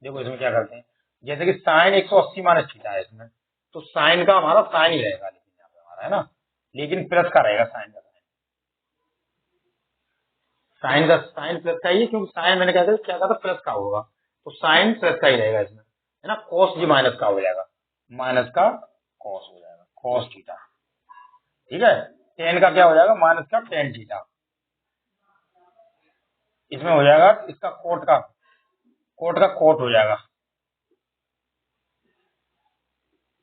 देखो इसमें क्या करते हैं, जैसे कि साइन 180 माइनस थीटा है इसमें, तो साइन का हमारा साइन ही रहेगा, लेकिन यहाँ पे हमारा है ना, लेकिन प्लस का रहेगा, साइन का साइन प्लस का ही, क्योंकि साइन मैंने क्या कहा था प्लस का होगा, तो साइन प्लस का ही रहेगा इसमें, है ना, कॉस जी माइनस का हो जाएगा, माइनस का कॉस हो जाएगा, कॉस थीटा, ठीक है, टेन का क्या हो जाएगा, माइनस का टेन थीटा, इसमें हो जाएगा इसका कोट का कोट हो जाएगा,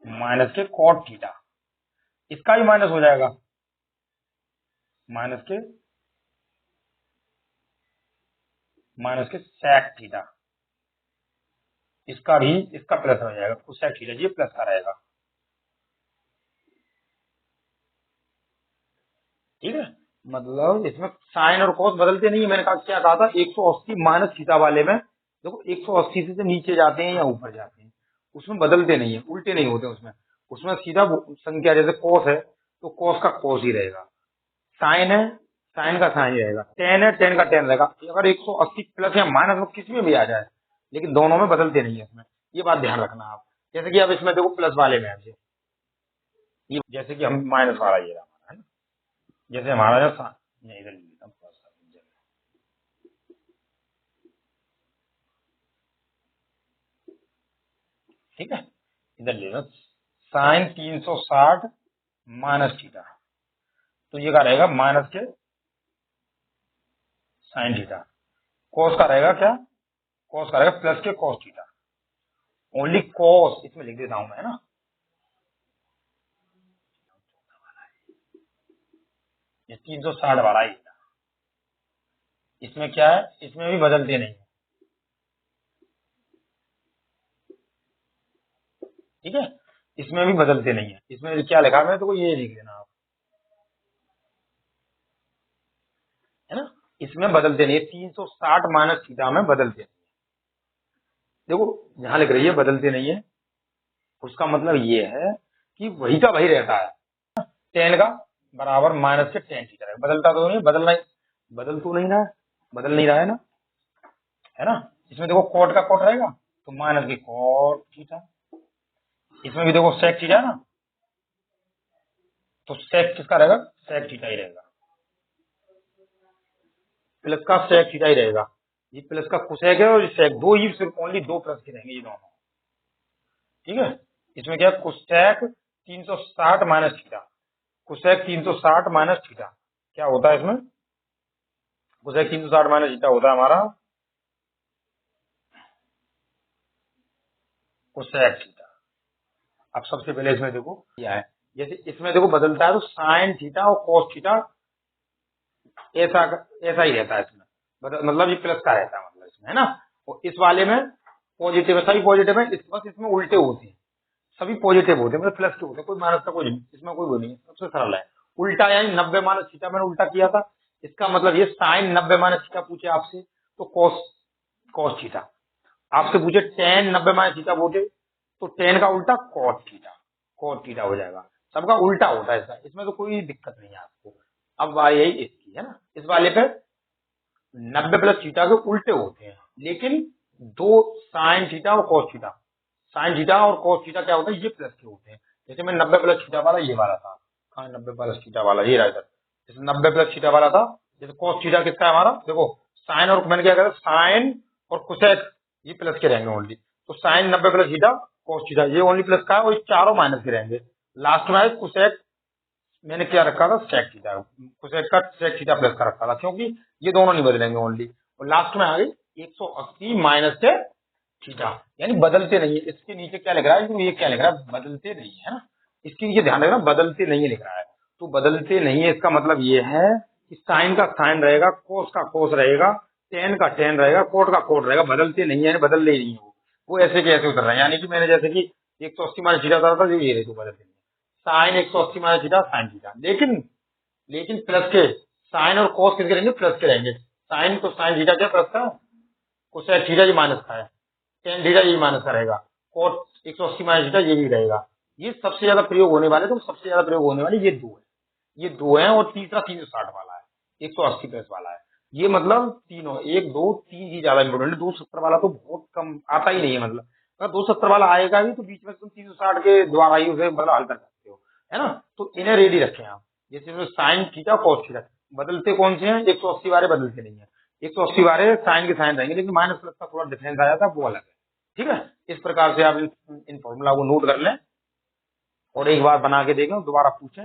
माइनस के कोट थीटा, इसका भी माइनस हो जाएगा, माइनस के सेक थीटा, इसका प्लस हो जाएगा, कोसेक थीटा ये प्लस का रहेगा, ठीक है, मतलब इसमें साइन और कोस बदलते नहीं है, मैंने कहा क्या कहा था, 180 माइनस थीटा वाले में देखो 180 से जब नीचे जाते हैं या ऊपर जाते हैं उसमें बदलते नहीं है, उल्टे नहीं होते उसमें, उसमें सीधा संख्या, जैसे कोस है तो कोस का कोस ही रहेगा, साइन है साइन का साइन ही रहेगा, टेन है टेन का टेन रहेगा, अगर 180 प्लस या माइनस में किसी में भी आ जाए, लेकिन दोनों में बदलते नहीं है इसमें, ये बात ध्यान रखना आप, जैसे कि अब इसमें देखो प्लस वाले में है ये, जैसे कि हम माइनस वाला ये रहा हमारा, है ना, जैसे हमारा जो नहीं, इधर लिखता हूं, plus का, ठीक है, इधर ले लो, साइन 360 माइनस थीटा, तो ये क्या रहेगा, माइनस के साइन थीटा, कोस का रहेगा क्या, कोस का रहेगा प्लस के कोस थीटा, ओनली कोस इसमें लिख देता हूं मैं, है ना, ये 360 वाला ही, इसमें क्या है, इसमें भी बदलते नहीं है, ठीक है, इसमें भी बदलते नहीं है, इसमें क्या लिखा है तो ये लिख देना आप, है ना, इसमें बदलते नहीं है, 360 माइनस थीटा में बदलते नहीं, देखो जहां लिख रही है बदलते नहीं है, उसका मतलब ये है कि वही का वही रहता है, टेन का बराबर माइनस के टेन थीटा, बदलता तो नहीं, बदल तो नहीं रहा है, बदल नहीं रहा है ना, है ना, इसमें देखो कोट का कोट रहेगा तो माइनस की कोट थीटा, इसमें भी देखो सेक थीटा है ना, तो सेक किसका रहेगा, सेक थीटा ही रहेगा, प्लस का sec थीटा ही रहेगा। ये प्लस का कोसेक है और sec, दो ही सिर्फ ओनली दो प्लस के रहेंगे ये दोनों। ठीक है, इसमें क्या है, cosec 360 minus theta, cosec 360 minus theta क्या होता है इसमें, कोसेक 360 माइनस थीटा होता है हमारा कोसेक थीटा। अब सबसे पहले इसमें देखो क्या है, जैसे इसमें देखो बदलता है तो साइन थीटा और कोस थीटा ऐसा ऐसा ही रहता है इसमें, मतलब ये प्लस का रहता है मतलब इसमें, है ना। और इस वाले में पॉजिटिव है, सभी पॉजिटिव है, बस इसमें उल्टे होते हैं, सभी पॉजिटिव होते हैं, मतलब प्लस के होते हैं, कोई माइनस का कोई नहीं, इसमें कोई वो नहीं है, सबसे सरल है। उल्टा यानी 90 माइनस थीटा मैंने उल्टा किया था, इसका मतलब ये साइन 90 माइनस थीटा पूछे आपसे तो कॉस कॉस थीटा, आपसे पूछे टेन 90 माइनस थीटा बोले तो टेन का उल्टा कॉट थीटा, कॉट थीटा हो जाएगा, सबका उल्टा होता है इसका, इसमें तो कोई दिक्कत नहीं है आपको। अब बात यही इसकी है ना, इस वाले पे 90 प्लस थीटा के उल्टे होते हैं, लेकिन दो साइन थीटा और कॉस थीटा, साइन थीटा और कॉस थीटा क्या होता है, ये प्लस के होते हैं। जैसे मैं 90 प्लस थीटा वाला ये वाला था, हाँ 90 प्लस थीटा वाला ये रहा इधर, जैसे 90 प्लस थीटा वाला था, जैसे कॉस थीटा किसका है हमारा, देखो साइन और मैंने क्या करा साइन और कोसेक ये प्लस के रहेंगे ओनली, तो sine 90 plus theta cos theta ये ओनली प्लस का है, और ये चारों माइनस के रहेंगे। लास्ट में आए कोसेक, मैंने क्या रखा था सेक थीटा, कोसेक का सेक थीटा प्लस का रखा था, क्योंकि ये दोनों नहीं बदलेंगे ओनली। और लास्ट में आ गई 180 माइनस से थीटा, यानी बदलते नहीं है। इसके नीचे क्या लिख रहा है, तो ये क्या लिख रहा है, बदलते नहीं है ना, इसके नीचे ध्यान रखना बदलते नहीं लिख रहा है, तो बदलते नहीं है इसका मतलब ये है कि साइन का साइन रहेगा, कोस का कोस रहेगा, टेन का टेन रहेगा, कोट का कोट रहेगा, बदलते नहीं है यानी बदल ही नहीं है वो ऐसे के ऐसे उतर रहे हैं। यानी कि मैंने जैसे कि 180 माइनस थीटा उतरा था, ये रहे तो बदलते नहीं, sine 180 minus theta sine theta, लेकिन लेकिन प्लस के साइन और कोस किसके रहेंगे, प्लस के रहेंगे। साइन तो साइन थीटा क्या प्लस का, कोसेक थीटा ये माइनस का है, टेन थीटा ये माइनस का रहेगा, कोट 180 माइनस थीटा ये भी रहेगा। ये सबसे ज्यादा प्रयोग होने वाले, तो सबसे ज्यादा प्रयोग होने वाले ये दो है, ये दो है, और तीसरा 360 वाला है, 180 प्लस वाला है। ये मतलब तीनों एक दो तीन ही ज्यादा इंपोर्टेंट है, 270 वाला तो बहुत कम आता ही नहीं है, मतलब अगर 270 वाला आएगा भी तो बीच में तुम 360 के द्वारा ही उसे मतलब हल कर सकते हो, है ना। तो इन्हें रेडी रखें आप, जैसे साइन थीटा कॉस थीटा बदलते कौन से हैं, 180 वाले बदलते नहीं है, 180 वाले साइन के साइन रहेंगे, लेकिन माइनस प्लस का थोड़ा डिफरेंस आ जाता है, वो अलग है। ठीक है, इस प्रकार से आप इन फॉर्मूला को नोट कर लें और एक बार बना के देखें, दोबारा पूछें।